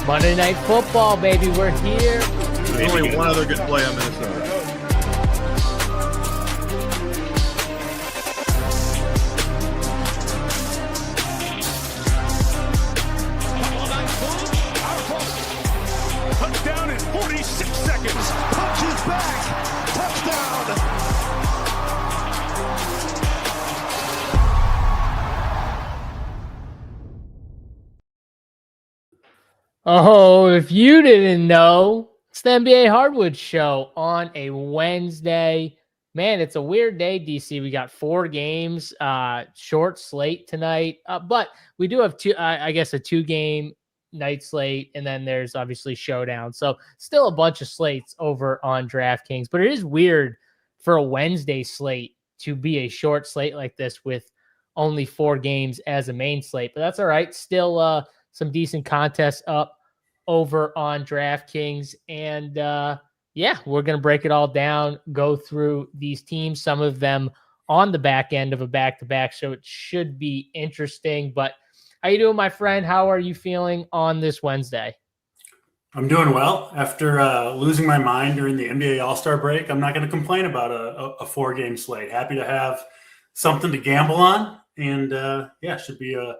Monday Night Football, baby. We're here. There's only one other good play on Minnesota. Touchdown in 46 seconds. Punches back. Touchdown. Oh, if you didn't know, it's the NBA Hardwood show on a Wednesday. Man, it's a weird day, DC. We got 4 games, short slate tonight, but we do have a 2-game night slate, and then there's obviously showdown. So still a bunch of slates over on DraftKings, but it is weird for a Wednesday slate to be a short slate like this with only 4 games as a main slate, but that's all right. Still some decent contests up over on DraftKings. And we're going to break it all down, go through these teams, some of them on the back end of a back-to-back, so it should be interesting. But how you doing, my friend? How are you feeling on this Wednesday? I'm doing well. After losing my mind during the NBA All-Star break, I'm not going to complain about a 4-game slate. Happy to have something to gamble on. And, should be a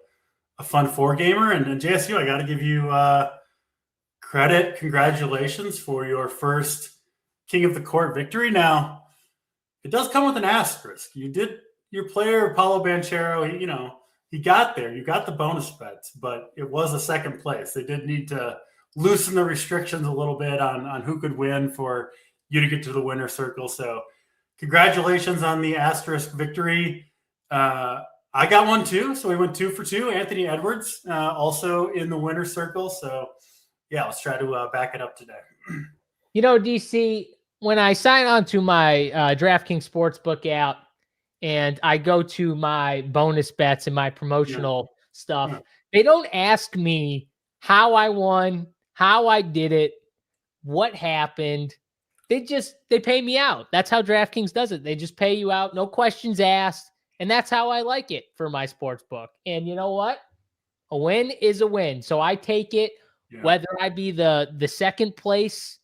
fun 4-gamer. And JSU, I got to give you credit. Congratulations for your first King of the Court victory. Now, it does come with an asterisk. Your player, Paolo Banchero, he got there. You got the bonus bets, but it was a second place. They did need to loosen the restrictions a little bit on who could win for you to get to the winner circle. So congratulations on the asterisk victory. I got one too. So we went 2 for 2. Anthony Edwards also in the winner circle. So yeah, let's try to back it up today. DC, when I sign on to my DraftKings Sportsbook app and I go to my bonus bets and my promotional stuff, they don't ask me how I won, how I did it, what happened. They pay me out. That's how DraftKings does it. They just pay you out, no questions asked. And that's how I like it for my sports book. And you know what? A win is a win. So I take it, whether I be the second place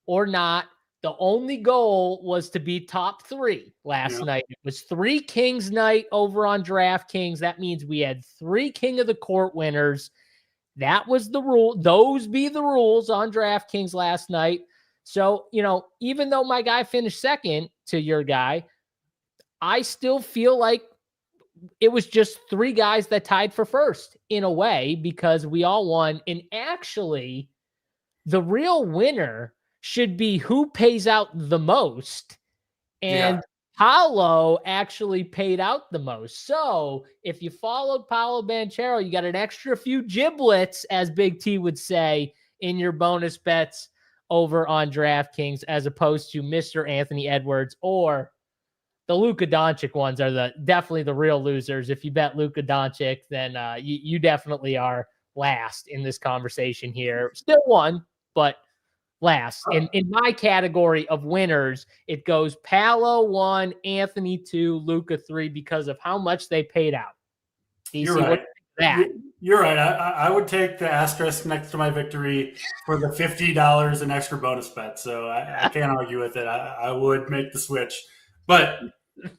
or not. The only goal was to be top 3 last night. It was 3 Kings night over on DraftKings. That means we had 3 King of the Court winners. That was the rule. Those be the rules on DraftKings last night. So, even though my guy finished second to your guy, I still feel like it was just 3 guys that tied for first in a way, because we all won. And actually, the real winner should be who pays out the most. And Paolo actually paid out the most. So if you followed Paolo Banchero, you got an extra few giblets, as Big T would say, in your bonus bets over on DraftKings, as opposed to Mr. Anthony Edwards or the Luka Doncic ones are definitely the real losers. If you bet Luka Doncic, then you definitely are last in this conversation here. Still won, but last. In my category of winners, it goes Paolo 1, Anthony 2, Luka 3, because of how much they paid out. DC, You're right. You're right. I would take the asterisk next to my victory for the $50 in extra bonus bet. So I can't argue with it. I would make the switch. But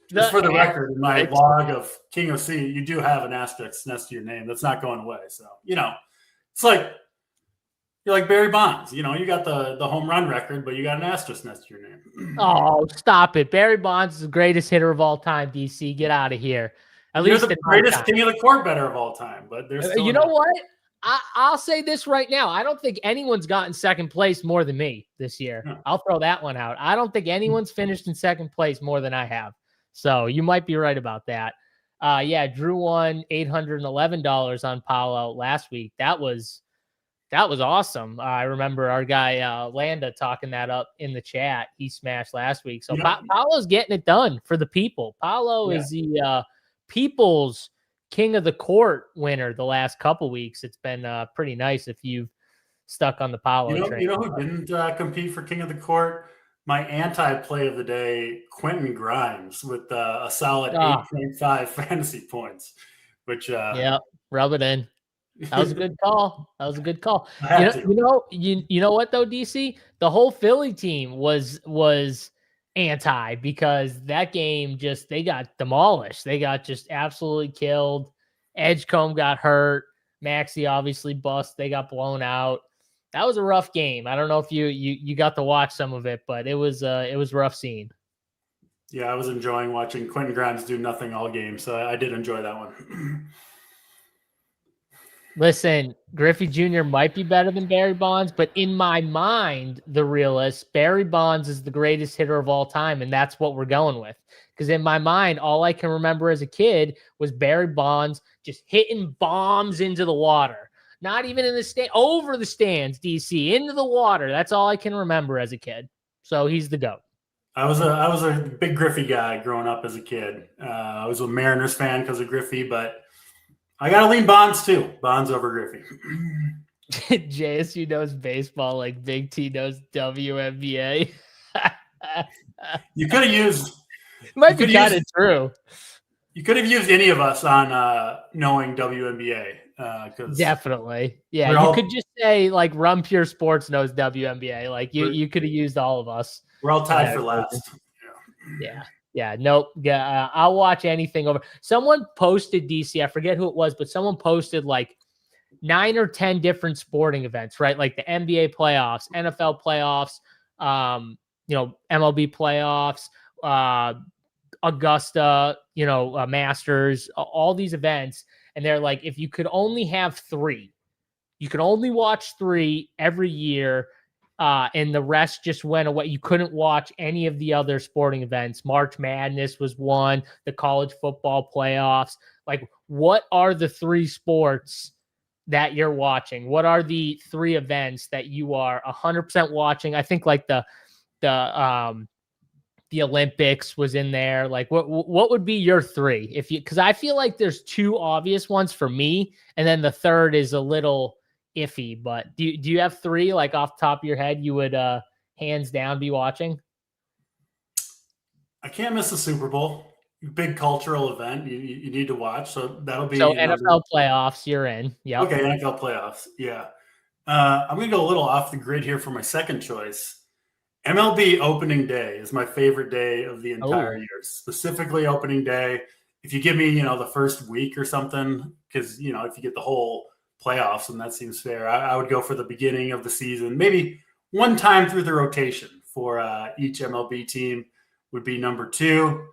just for the record, in my log of King of C, you do have an asterisk next to your name. That's not going away. So, it's like you're like Barry Bonds. You got the home run record, but you got an asterisk next to your name. Oh, stop it. Barry Bonds is the greatest hitter of all time, DC. Get out of here. You're the greatest King of the Court better of all time. But there's still what? I'll say this right now. I don't think anyone's gotten second place more than me this year. I'll throw that one out. I don't think anyone's finished in second place more than I have. So you might be right about that. Drew won $811 on Paolo last week. That was awesome. I remember our guy Landa talking that up in the chat. He smashed last week. So Paolo's getting it done for the people. Paolo is the people's King of the Court winner the last couple weeks. It's been pretty nice if you've stuck on the Paolo train. You know who didn't compete for King of the Court? My anti-play of the day, Quentin Grimes, with a solid 8.5 fantasy points, which rub it in. That was a good call. That was a good call. I had to. You know what though, DC? The whole Philly team was anti because that game they got demolished. They got just absolutely killed. Edgecombe got hurt. Maxey obviously bust. They got blown out. That was a rough game. I don't know if you got to watch some of it, but it was rough scene. Yeah, I was enjoying watching Quentin Grimes do nothing all game, so I did enjoy that one. Listen, Griffey Jr. might be better than Barry Bonds, but in my mind, the realist, Barry Bonds is the greatest hitter of all time, and that's what we're going with. Because in my mind, all I can remember as a kid was Barry Bonds just hitting bombs into the water. Not even in the stand, over the stands, DC, into the water. That's all I can remember as a kid. So he's the GOAT. I was a big Griffey guy growing up as a kid. I was a Mariners fan because of Griffey, but I got to lean Bonds too. Bonds over Griffey. JSU knows baseball like Big T knows WNBA. You could have used. Might be kind of true. You could have used any of us on knowing WNBA. Definitely. Yeah, you could just say like Run Pure Sports knows WNBA. Like you could have used all of us. We're all tied for last. Yeah. Nope. Yeah. I'll watch anything over. Someone posted DC. I forget who it was, but someone posted like 9 or 10 different sporting events, right? Like the NBA playoffs, NFL playoffs, MLB playoffs, Augusta, Masters, all these events. And they're like, if you could only have 3, you could only watch 3 every year. And the rest just went away. You couldn't watch any of the other sporting events. March Madness was one, the college football playoffs. Like, what are the 3 sports that you're watching? What are the 3 events that you are 100% watching? I think like the Olympics was in there. Like, what would be your 3 because I feel like there's 2 obvious ones for me, and then the third is a little iffy. But do you have 3 like off the top of your head you would hands down be watching? I can't miss the Super Bowl. Big cultural event you need to watch. So that'll be NFL playoffs. You're in. Yeah. Okay, NFL playoffs. Yeah. I'm gonna go a little off the grid here for my second choice. MLB opening day is my favorite day of the entire year, specifically opening day. If you give me, the first week or something, because, if you get the whole playoffs, and that seems fair, I would go for the beginning of the season. Maybe one time through the rotation for each MLB team would be number 2.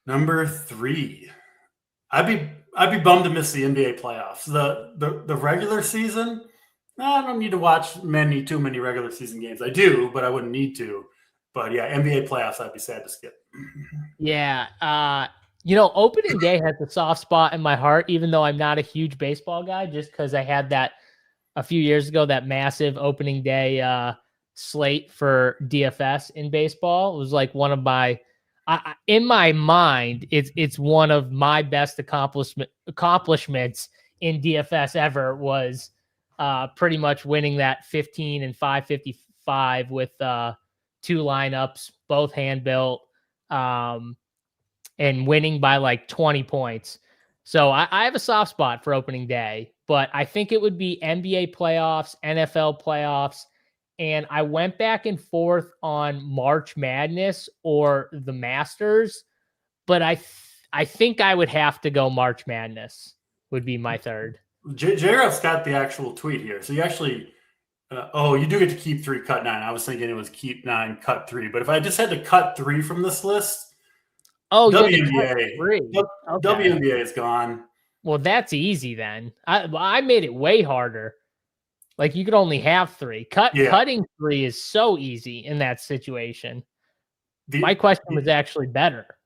Number 3, I'd be bummed to miss the NBA playoffs. The regular season, I don't need to watch too many regular season games. I do, but I wouldn't need to. But yeah, NBA playoffs, I'd be sad to skip. Yeah. Opening day has a soft spot in my heart, even though I'm not a huge baseball guy, just because I had that a few years ago, that massive opening day slate for DFS in baseball. It was like one of my, in my mind, it's one of my best accomplishments in DFS ever was pretty much winning that 15 and 555 with 2 lineups, both hand built, and winning by like 20 points. So I have a soft spot for opening day, but I think it would be NBA playoffs, NFL playoffs. And I went back and forth on March Madness or the Masters, but I think I would have to go March Madness would be my third. JRF's got the actual tweet here. So you actually, you do get to keep 3, cut 9. I was thinking it was keep 9, cut 3. But if I just had to cut 3 from this list, WNBA is gone. Well, that's easy then. I made it way harder. Like you could only have 3. Cutting 3 is so easy in that situation. My question was actually better.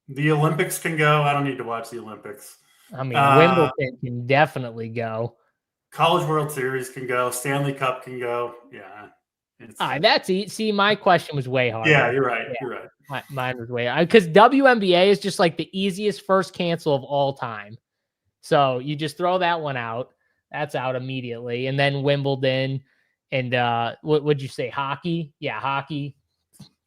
The Olympics can go. I don't need to watch the Olympics. I mean, Wimbledon can definitely go. College World Series can go. Stanley Cup can go. Yeah. That's easy. See, my question was way harder. Yeah, you're right. Yeah. You're right. Mine was way harder. Because WNBA is just like the easiest first cancel of all time. So you just throw that one out. That's out immediately. And then Wimbledon and what would you say? Hockey? Yeah, hockey.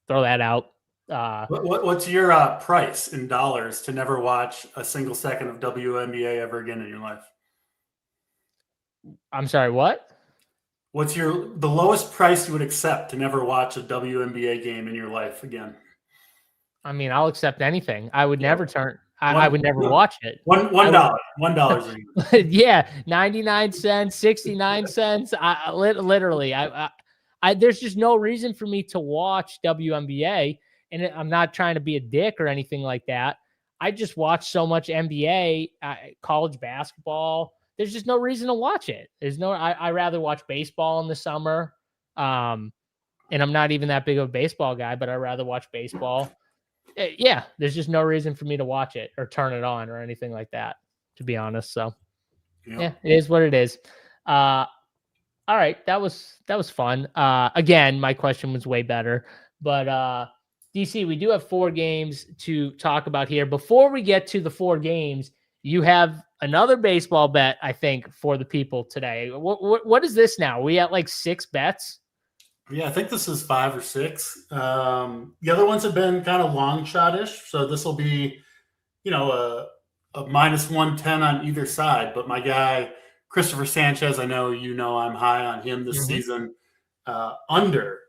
Throw that out. What's your price in dollars to never watch a single second of WNBA ever again in your life? I'm sorry, what? What's the lowest price you would accept to never watch a WNBA game in your life again? I mean, I'll accept anything. I would never turn. I One- would never watch it. $1. $1. Yeah, 99 cents, 69 cents. Literally, there's just no reason for me to watch WNBA, and I'm not trying to be a dick or anything like that. I just watch so much NBA, college basketball. There's just no reason to watch it. I rather watch baseball in the summer. And I'm not even that big of a baseball guy, but I'd rather watch baseball. Yeah, there's just no reason for me to watch it or turn it on or anything like that, to be honest. So yeah, it is what it is. All right, that was fun. Again, my question was way better, but DC, we do have 4 games to talk about here. Before we get to the 4 games, you have another baseball bet, I think, for the people today. What is this now? We at like 6 bets? Yeah, I think this is 5 or 6. The other ones have been kind of long shot-ish, so this will be, a minus 110 on either side. But my guy, Christopher Sanchez, I know I'm high on him this season. Under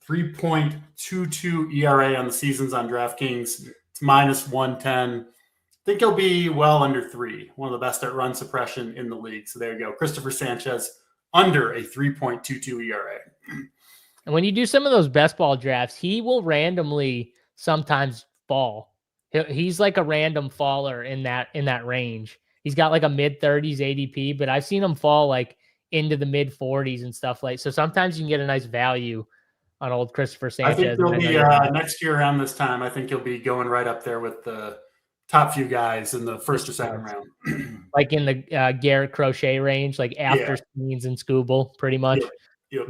3.22 ERA on the seasons on DraftKings. It's minus 110. I think he'll be well under 3. One of the best at run suppression in the league. So there you go. Christopher Sanchez under a 3.22 ERA. And when you do some of those best ball drafts, he will randomly sometimes fall. He's like a random faller in that range. He's got like a mid-30s ADP, but I've seen him fall like into the mid-40s and stuff like. So sometimes you can get a nice value on old Christopher Sanchez. I think he'll be next year around this time. I think he'll be going right up there with the top few guys in the first or second round. Like in the Garrett Crochet range, like after Scenes and Scooble, pretty much. Yep.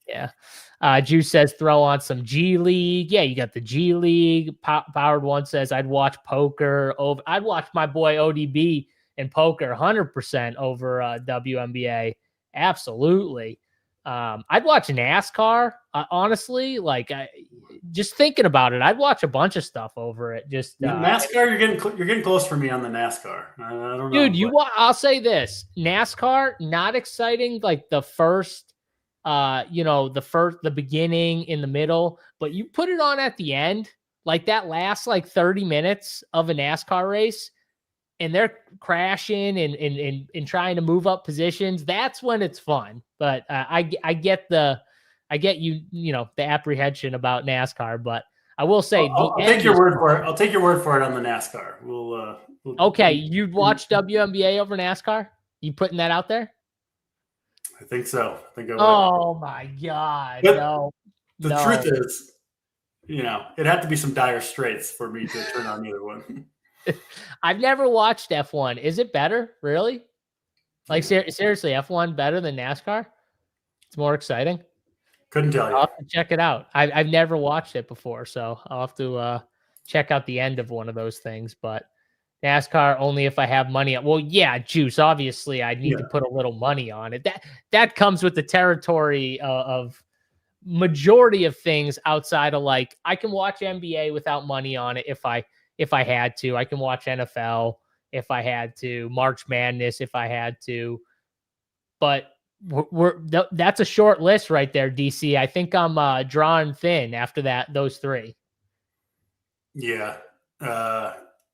Yeah. Juice says throw on some G League. Yeah, you got the G League. Powered One says I'd watch poker over. I'd watch my boy ODB in poker 100% over WNBA. Absolutely. I'd watch NASCAR. Honestly, like just thinking about it, I'd watch a bunch of stuff over it. Just NASCAR, you're getting close for me on the NASCAR. I don't know, dude. I'll say this: NASCAR not exciting. Like the first. The beginning, in the middle, but you put it on at the end, like that last like 30 minutes of a NASCAR race, and they're crashing and trying to move up positions. That's when it's fun. But I get the apprehension about NASCAR, but I will say I'll take your word for it. I'll take your word for it on the NASCAR. Okay, you'd watch WNBA over NASCAR? You putting that out there? I think so. I think I would. Oh my God. But no. The truth is, it'd have to be some dire straits for me to turn on either one. I've never watched F1. Is it better? Really? Like seriously, F1 better than NASCAR? It's more exciting. Couldn't tell you. I'll have to check it out. I've never watched it before, so I'll have to check out the end of one of those things. But NASCAR only if I have money. Well, yeah, Juice. Obviously, I need to put a little money on it. That comes with the territory of majority of things outside of like I can watch NBA without money on it if I had to. I can watch NFL if I had to. March Madness if I had to. But that's a short list right there, DC. I think I'm drawing thin after those 3. Yeah.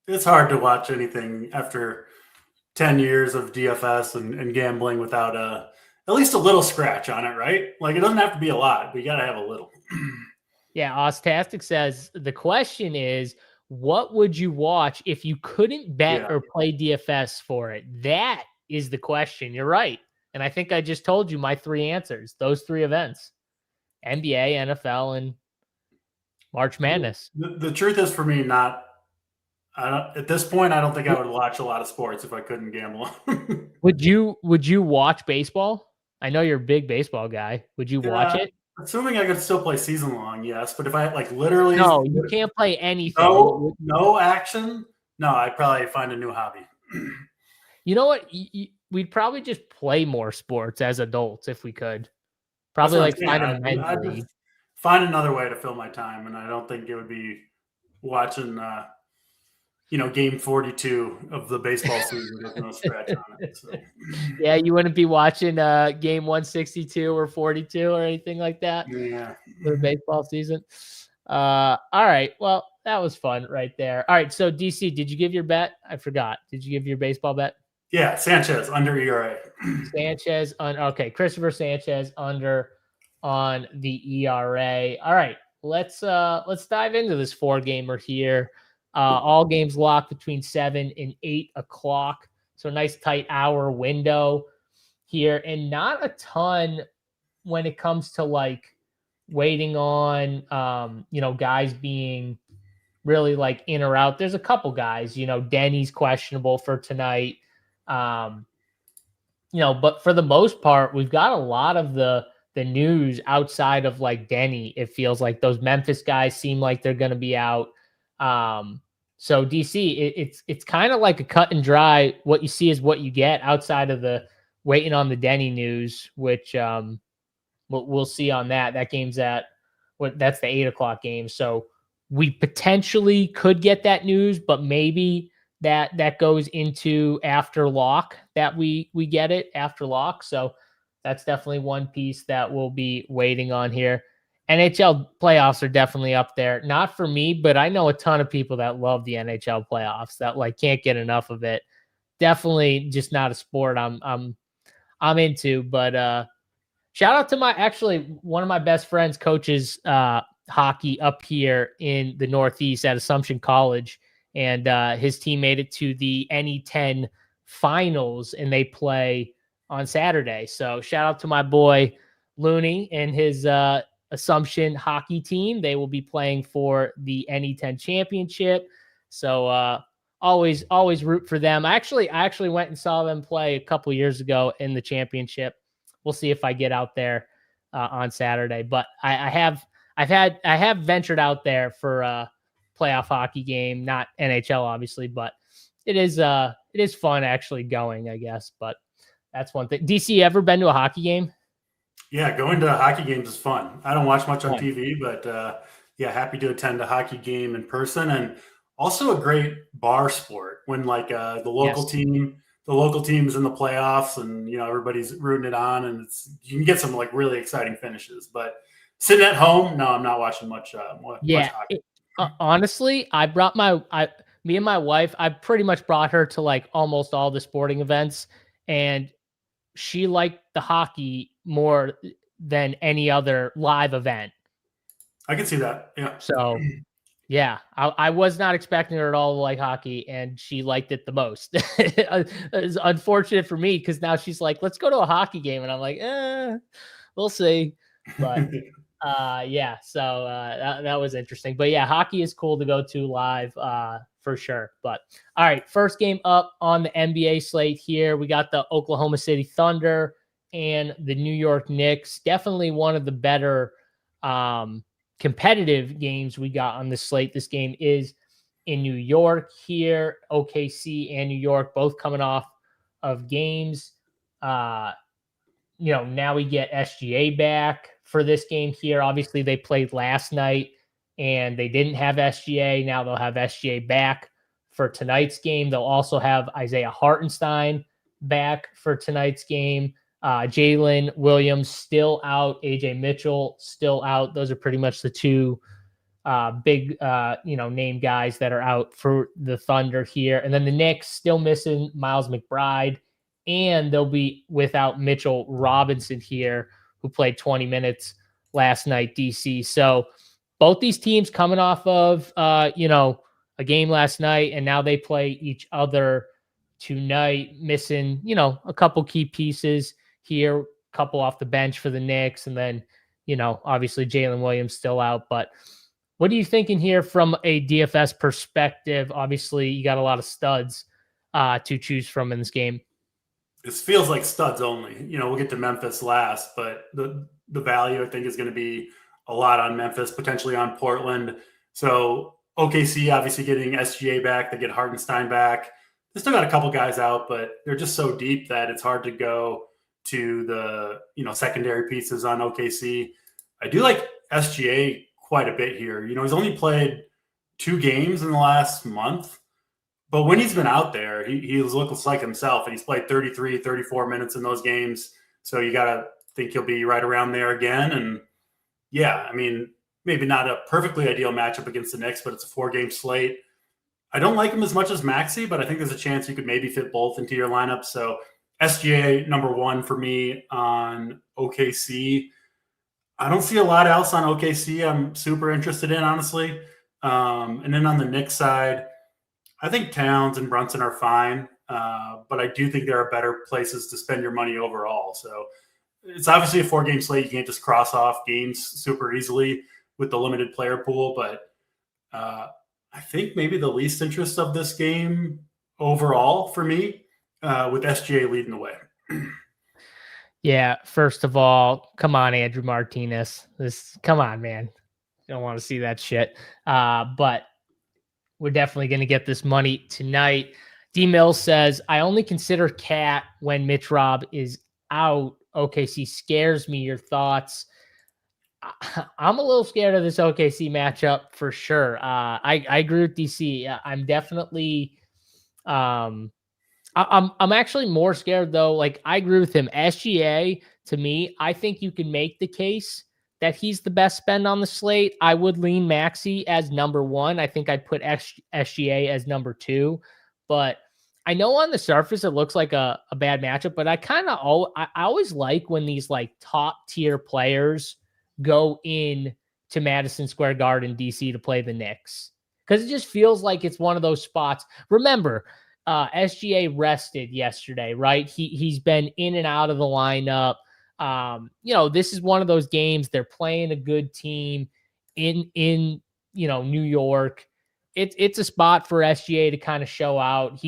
It's hard to watch anything after 10 years of DFS and gambling without at least a little scratch on it, right? Like it doesn't have to be a lot, but you got to have a little. Yeah. Ostastic says the question is, what would you watch if you couldn't bet or play DFS for it? That is the question. You're right. And I think I just told you my 3 answers, those 3 events, NBA, NFL, and March Madness. The truth is for me, at this point, I don't think I would watch a lot of sports if I couldn't gamble. Would you watch baseball? I know you're a big baseball guy. Would you watch it? Assuming I could still play season long, yes. But if I like literally no, you can't play anything. No action. No, I'd probably find a new hobby. You know what? We'd probably just play more sports as adults if we could. Probably like find another way to fill my time, and I don't think it would be watching game 42 of the baseball season. There's no scratch on it. So. Yeah, you wouldn't be watching game 162 or 42 or anything like that Yeah. for the baseball season. All right. Well, that was fun right there. All right. So, DC, did you give your bet? I forgot. Did you give your baseball bet? Yeah, Sanchez under ERA. Sanchez okay, Christopher Sanchez under on the ERA. All right, let's dive into this 4-gamer here. All games locked between 7 and 8 o'clock. So nice tight hour window here, and not a ton when it comes to like waiting on guys being really like in or out. There's a couple guys, Denny's questionable for tonight. But for the most part, we've got a lot of the news outside of like Denny. It feels like those Memphis guys seem like they're going to be out. So DC, it's kind of like a cut and dry. What you see is what you get outside of the waiting on the Denny news, which we'll see on that. That game's that's the 8 o'clock game. So we potentially could get that news, but maybe that goes into after lock that we get it after lock. So that's definitely one piece that we'll be waiting on here. NHL playoffs are definitely up there. Not for me, but I know a ton of people that love the NHL playoffs that like can't get enough of it. Definitely just not a sport I'm into, but shout out to one of my best friends coaches hockey up here in the Northeast at Assumption College. And his team made it to the NE10 finals, and they play on Saturday. So shout out to my boy Looney and his Assumption hockey team. They will be playing for the NE10 championship. So always root for them. I actually went and saw them play a couple years ago in the championship. We'll see if I get out there on Saturday. But I have ventured out there for playoff hockey game, not NHL obviously, but it is fun actually going, I guess. But that's one thing. DC, ever been to a hockey game? Yeah, going to hockey games is fun. I don't watch much on TV, but happy to attend a hockey game in person, and also a great bar sport when like the local team's in the playoffs, and everybody's rooting it on, and you can get some like really exciting finishes. But sitting at home, no, I'm not watching much hockey. Honestly, me and my wife, I pretty much brought her to like almost all the sporting events, and she liked the hockey more than any other live event. I can see that. Yeah. So yeah, I was not expecting her at all to like hockey, and she liked it the most. It's unfortunate for me because now she's like, let's go to a hockey game. And I'm like, we'll see. But so that was interesting. But yeah, hockey is cool to go to live for sure. But all right, first game up on the NBA slate here. We got the Oklahoma City Thunder and the New York Knicks. Definitely one of the better competitive games we got on the slate. This game is in New York here. OKC and New York both coming off of games. Now we get SGA back for this game here. Obviously, they played last night and they didn't have SGA. Now they'll have SGA back for tonight's game. They'll also have Isaiah Hartenstein back for tonight's game. Jalen Williams still out. AJ Mitchell still out. Those are pretty much the two big, name guys that are out for the Thunder here. And then the Knicks still missing Miles McBride, and they'll be without Mitchell Robinson here, who played 20 minutes last night, DC. So both these teams coming off of, a game last night, and now they play each other tonight, missing, a couple key pieces here, a couple off the bench for the Knicks, and then, obviously Jalen Williams still out. But what are you thinking here from a DFS perspective? Obviously, you got a lot of studs to choose from in this game. This feels like studs only. We'll get to Memphis last, but the value I think is going to be a lot on Memphis, potentially on Portland. So OKC obviously getting SGA back, they get Hartenstein back. They still got a couple guys out, but they're just so deep that it's hard to go to the secondary pieces on OKC. I do like SGA quite a bit here. He's only played 2 games in the last month, But when he's been out there, he looks like himself, and he's played 33, 34 minutes in those games. So you got to think he'll be right around there again. And yeah, I mean, maybe not a perfectly ideal matchup against the Knicks, but it's a 4-game slate. I don't like him as much as Maxey, but I think there's a chance you could maybe fit both into your lineup. So SGA number 1 for me on OKC. I don't see a lot else on OKC I'm super interested in, honestly. And then on the Knicks side, I think Towns and Brunson are fine, but I do think there are better places to spend your money overall. So it's obviously a 4-game slate. You can't just cross off games super easily with the limited player pool, but I think maybe the least interest of this game overall for me, with SGA leading the way. Yeah, first of all, come on, Andrew Martinez. Come on, man. Don't want to see that shit. But we're definitely going to get this money tonight. D Mills says, I only consider Cat when Mitch Rob is out. OKC scares me. Your thoughts? I'm a little scared of this OKC matchup for sure. I agree with DC. I'm definitely, I'm actually more scared though. Like I agree with him. SGA to me, I think you can make the case that he's the best spend on the slate. I would lean Maxey as number 1. I think I'd put SGA as number 2, but I know on the surface it looks like a bad matchup, but I always like when these like top tier players go in to Madison Square Garden, DC to play the Knicks. Because it just feels like it's one of those spots. Remember, SGA rested yesterday, right? He's been in and out of the lineup. This is one of those games. They're playing a good team in New York. It's a spot for SGA to kind of show out.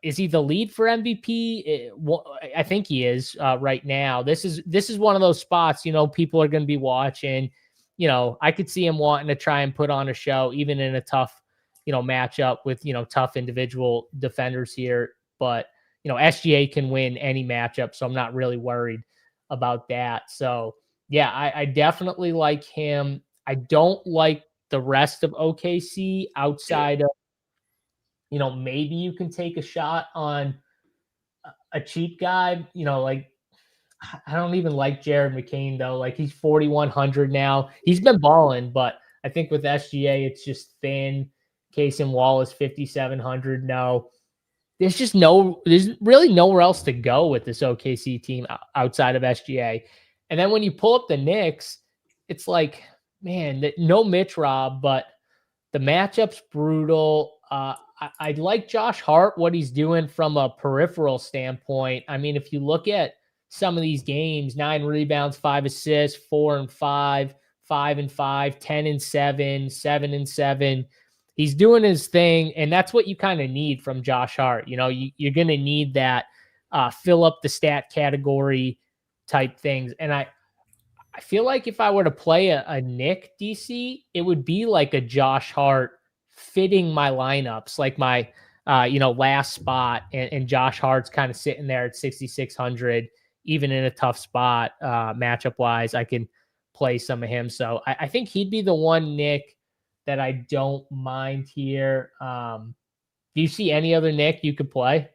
Is he the lead for MVP? I think he is right now. This is one of those spots, people are going to be watching. I could see him wanting to try and put on a show, even in a tough, matchup with, tough individual defenders here. But, SGA can win any matchup, so I'm not really worried about that. So, yeah, I definitely like him. I don't like the rest of OKC outside of, maybe you can take a shot on a cheap guy, like I don't even like Jared McCain though. Like he's 4,100 now. He's been balling, but I think with SGA, it's just thin. Case and Wall is 5,700. No, there's really nowhere else to go with this OKC team outside of SGA. And then when you pull up the Knicks, it's like, man, no Mitch Rob, but the matchup's brutal. I like Josh Hart, what he's doing from a peripheral standpoint. I mean, if you look at some of these games, 9 rebounds, 5 assists, 4 and 5, 5 and 5, 10 and 7, 7 and 7. He's doing his thing, and that's what you kind of need from Josh Hart. You're going to need that fill up the stat category type things. And I feel like if I were to play a Nick DC, it would be like a Josh Hart fitting my lineups, like my last spot, and Josh Hart's kind of sitting there at 6,600, even in a tough spot matchup wise. I can play some of him, so I think he'd be the one Nick that I don't mind here. Do you see any other Nick you could play?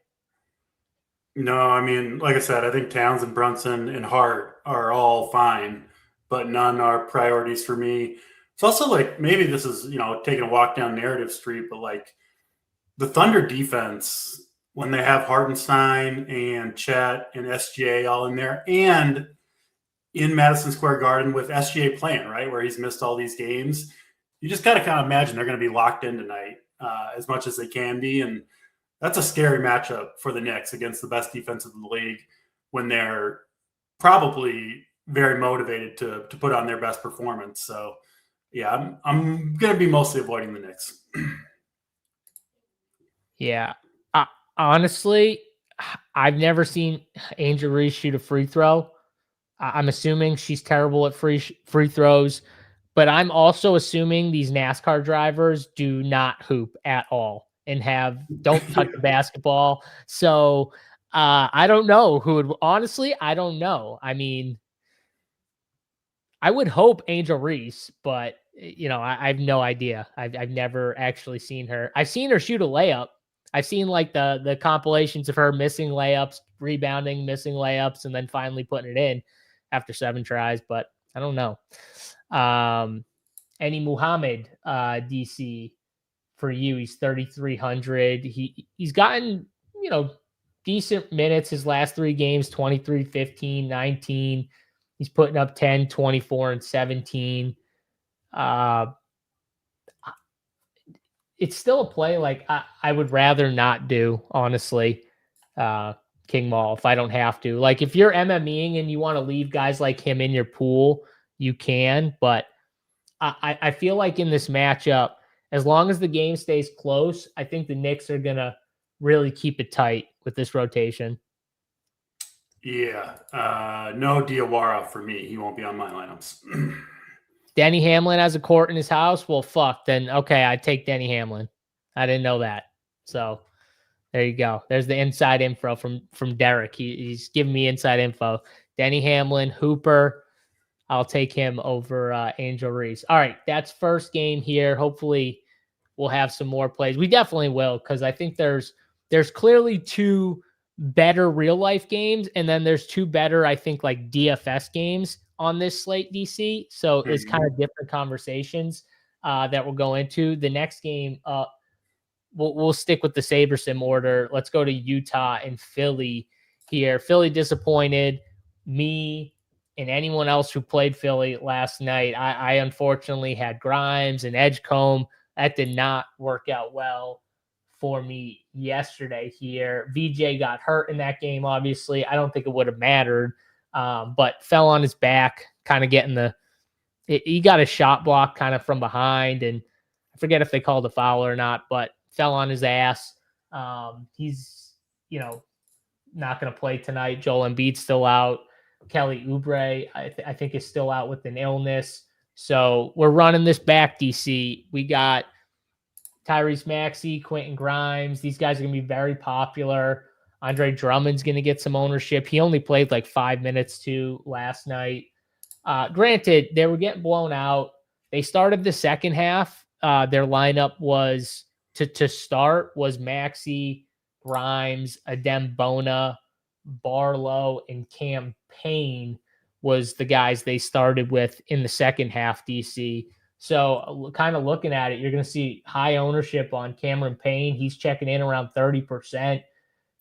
No, I mean, like I said, I think Towns and Brunson and Hart are all fine, but none are priorities for me. It's also like, maybe this is, taking a walk down narrative street, but like the Thunder defense, when they have Hartenstein and Chet and SGA all in there, and in Madison Square Garden with SGA playing, right, where he's missed all these games, you just got to kind of imagine they're going to be locked in tonight as much as they can be. And that's a scary matchup for the Knicks against the best defense of the league when they're probably very motivated to put on their best performance. So, yeah, I'm going to be mostly avoiding the Knicks. Yeah. Honestly, I've never seen Angel Reese shoot a free throw. I'm assuming she's terrible at free throws, but I'm also assuming these NASCAR drivers do not hoop at all and don't touch the basketball. So I don't know who would, honestly, I don't know. I mean, I would hope Angel Reese, but I have no idea. I've never actually seen her. I've seen her shoot a layup. I've seen like the compilations of her missing layups, rebounding, missing layups, and then finally putting it in after 7 tries. But I don't know. Any Muhammad, DC for you. He's 3,300. He's gotten, decent minutes his last 3 games, 23, 15, 19. He's putting up 10, 24, and 17. It's still a play like I would rather not do, honestly. King Mall, if I don't have to. Like if you're MMEing and you want to leave guys like him in your pool, you can. But I feel like in this matchup, as long as the game stays close, I think the Knicks are gonna really keep it tight with this rotation. Yeah, no Diawara for me. He won't be on my lineups. Denny Hamlin has a court in his house. Well, fuck. Then okay, I take Denny Hamlin. I didn't know that. So there you go. There's the inside info from Derek. He's giving me inside info. Denny Hamlin, Hooper. I'll take him over Angel Reese. All right, that's first game here. Hopefully, we'll have some more plays. We definitely will, because I think there's clearly 2 better real life games, and then there's 2 better, I think, like DFS games on this slate, DC. So it's kind of different conversations that we'll go into. The next game, we'll stick with the SaberSim order. Let's go to Utah and Philly here. Philly disappointed me and anyone else who played Philly last night. I unfortunately had Grimes and Edgecombe. That did not work out well for me yesterday here. VJ got hurt in that game, obviously. I don't think it would have mattered, but fell on his back, kind of getting he got a shot block kind of from behind, and I forget if they called a foul or not, but fell on his ass. He's, not going to play tonight. Joel Embiid's still out. Kelly Oubre, I think, is still out with an illness. So we're running this back, DC. We got Tyrese Maxey, Quentin Grimes. These guys are going to be very popular. Andre Drummond's going to get some ownership. He only played like 5 minutes too last night. Granted, they were getting blown out. They started the second half. Their lineup was to start was Maxey, Grimes, Adem Bona, Barlow, and Cam Payne was the guys they started with in the second half, DC. So kind of looking at it, you're going to see high ownership on Cameron Payne. He's checking in around 30%.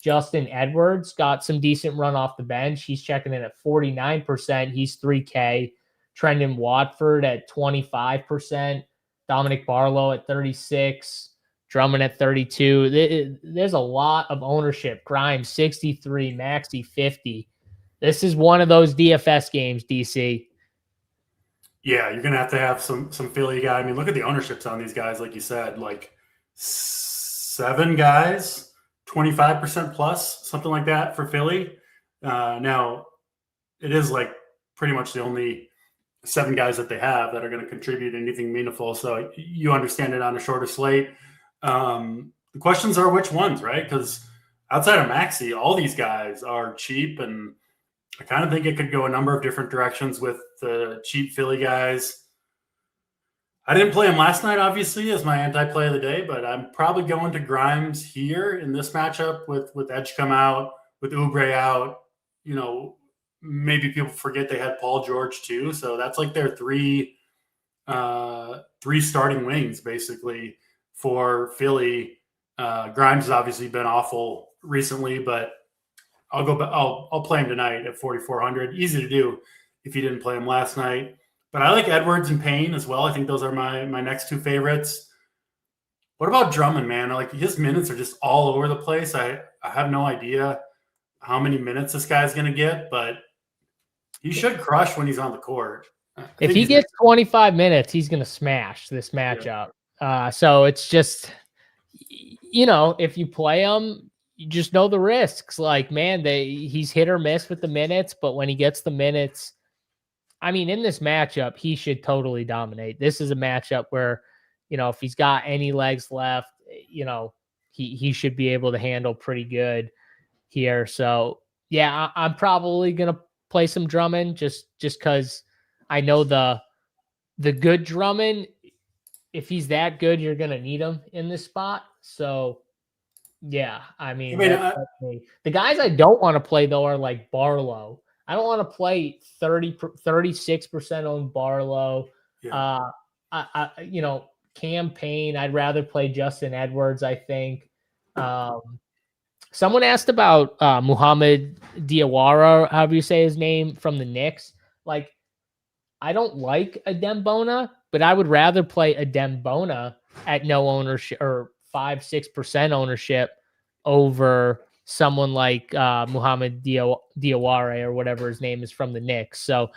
Justin Edwards got some decent run off the bench. He's checking in at 49%. He's 3K. Trendon Watford at 25%. Dominic Barlow at 36%. Drummond at 32%. There's a lot of ownership. Grimes 63%. Maxey 50%. This is one of those DFS games, DC. Yeah, you're going to have some Philly guy. I mean, look at the ownerships on these guys. Like you said, like 7 guys, 25% plus, something like that for Philly. Now, it is like pretty much the only 7 guys that they have that are going to contribute anything meaningful. So you understand it on a shorter slate. The questions are which ones, right? Because outside of Maxey, all these guys are cheap, and I kind of think it could go a number of different directions with the cheap Philly guys. I didn't play him last night, obviously, as my anti-play of the day, but I'm probably going to Grimes here in this matchup with Edge come out, with Oubre out. Maybe people forget they had Paul George too, so that's like their 3 starting wings basically for Philly. Grimes has obviously been awful recently, but I'll play him tonight at 4,400. Easy to do if you didn't play him last night. But I like Edwards and Payne as well. I think those are my next 2 favorites. What about Drummond, man? Like his minutes are just all over the place. I have no idea how many minutes this guy's going to get, but he should crush when he's on the court. If he gets 25 minutes, he's going to smash this matchup. Yeah. So it's just, if you play him, you just know the risks. Like, man, he's hit or miss with the minutes, but when he gets the minutes, I mean, in this matchup, he should totally dominate. This is a matchup where, if he's got any legs left, he should be able to handle pretty good here. So, yeah, I'm probably going to play some Drummond just because I know the the good Drummond, if he's that good, you're going to need him in this spot. So, yeah, I mean, that's me. The guys I don't want to play, though, are like Barlow. I don't want to play 36% on Barlow. Yeah. Campaign, I'd rather play Justin Edwards, I think. Someone asked about Muhammad Diawara, however you say his name, from the Knicks. Like, I don't like Adembona, but I would rather play Adembona at no ownership or 5-6% ownership over someone like Muhammad Diawara or whatever his name is from the Knicks. So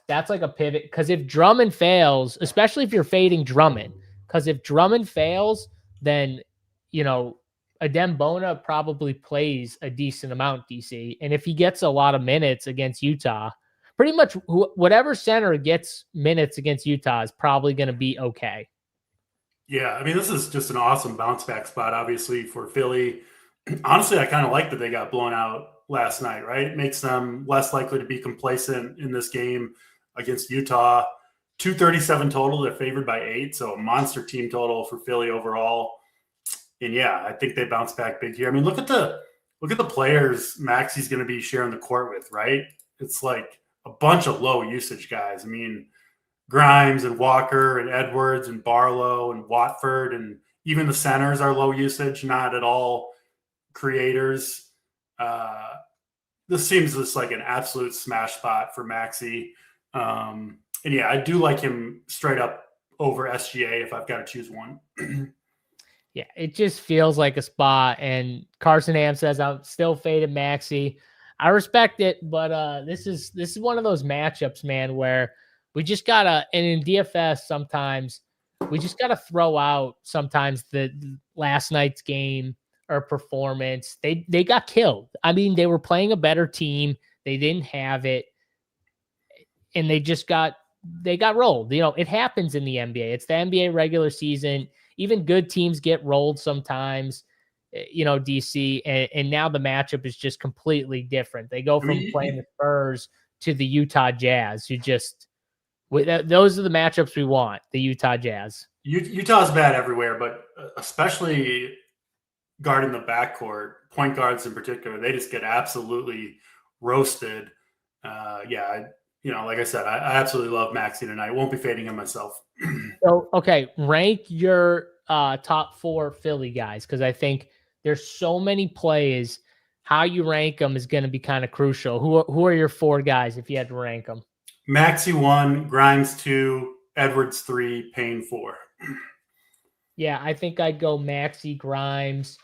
that's like a pivot, because if Drummond fails, especially if you're fading Drummond, because if Drummond fails, then, Adembona probably plays a decent amount, DC. And if he gets a lot of minutes against Utah, pretty much whatever center gets minutes against Utah is probably going to be okay. Yeah, I mean, this is just an awesome bounce back spot, obviously, for Philly. Honestly, I kind of like that they got blown out last night, right? It makes them less likely to be complacent in this game against Utah. 237 total. They're favored by 8, so a monster team total for Philly overall. And yeah, I think they bounce back big here. I mean, look at the players Maxi's going to be sharing the court with, right? It's like a bunch of low usage guys. I mean, Grimes and Walker and Edwards and Barlow and Watford, and even the centers are low usage, not at all creators. This seems just like an absolute smash spot for Maxi. And yeah, I do like him straight up over SGA if I've got to choose one. Yeah, it just feels like a spot. And Carson Ham says, I'm still faded Maxi. I respect it, but this is one of those matchups, man, where we just gotta, and in DFS sometimes we just gotta throw out sometimes the last night's game or performance. They got killed. I mean, they were playing a better team. They didn't have it, and they got rolled. It happens in the NBA. It's the NBA regular season. Even good teams get rolled sometimes, DC, and now the matchup is just completely different. They go from playing the Spurs to the Utah Jazz, who just, those are the matchups we want, the Utah Jazz. Utah's bad everywhere, but especially guarding the backcourt, point guards in particular, they just get absolutely roasted. Like I said, I absolutely love Maxi tonight. Won't be fading him myself. So, okay, rank your top 4 Philly guys, because I think there's so many plays. How you rank them is going to be kind of crucial. Who are your 4 guys if you had to rank them? Maxi 1, Grimes 2, Edwards 3, Payne 4. Yeah, I think I'd go Maxi, Grimes,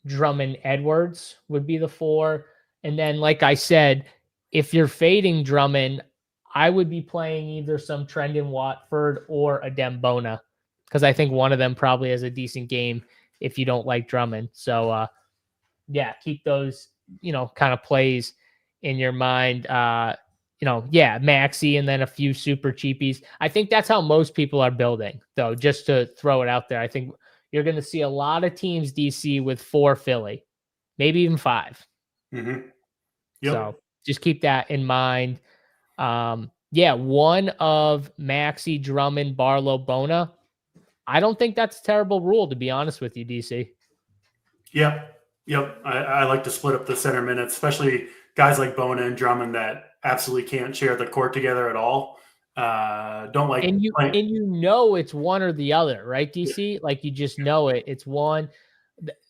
Drummond, Edwards would be the 4. And then, like I said, if you're fading Drummond, I would be playing either some Trendon Watford or Adembona, because I think one of them probably has a decent game if you don't like Drummond. So, keep those, kind of plays in your mind. Maxi and then a few super cheapies. I think that's how most people are building, though, just to throw it out there. I think you're going to see a lot of teams, DC, with 4 Philly, maybe even 5. Mm-hmm. Yep. So just keep that in mind. One of Maxi, Drummond, Barlow, Bona. I don't think that's a terrible rule, to be honest with you, DC. Yep. I like to split up the center minutes, especially guys like Bona and Drummond that absolutely can't share the court together at all. Don't like, and it's one or the other, right, DC? Yeah. Like, you just know it. It's one.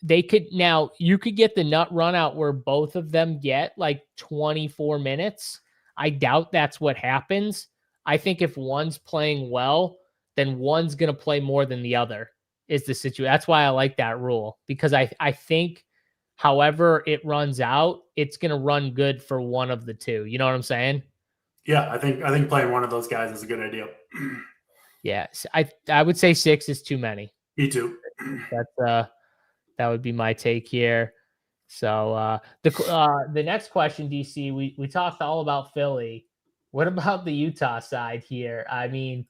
You could get the nut run out where both of them get like 24 minutes. I doubt that's what happens. I think if one's playing well, then one's going to play more than the other is the situation. That's why I like that rule, because I think however it runs out, it's going to run good for one of the two. You know what I'm saying? Yeah, I think playing one of those guys is a good idea. Yeah, I would say 6 is too many. Me too. That would be my take here. So the next question, DC, we talked all about Philly. What about the Utah side here? I mean,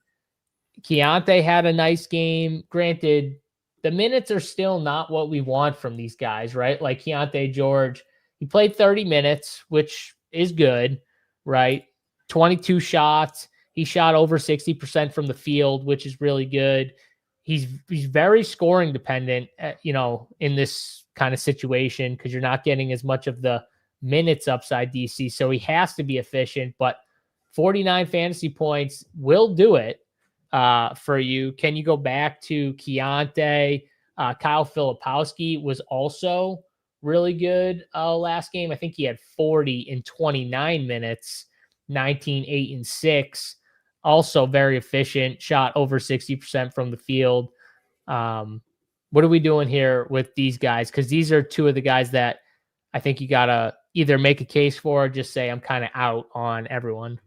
Keontae had a nice game. Granted, the minutes are still not what we want from these guys, right? Like Keontae George, he played 30 minutes, which is good, right? 22 shots, He shot over 60% from the field, which is really good. He's very scoring dependent, in this kind of situation because you're not getting as much of the minutes upside DC. So he has to be efficient, but 49 fantasy points will do it for you. Can you go back to Keontae? Kyle Filipowski was also really good last game. I think he had 40 in 29 minutes, 19, 8, and 6. Also very efficient, shot over 60% from the field. What are we doing here with these guys? Because these are two of the guys that I think you got to either make a case for or just say I'm kind of out on everyone.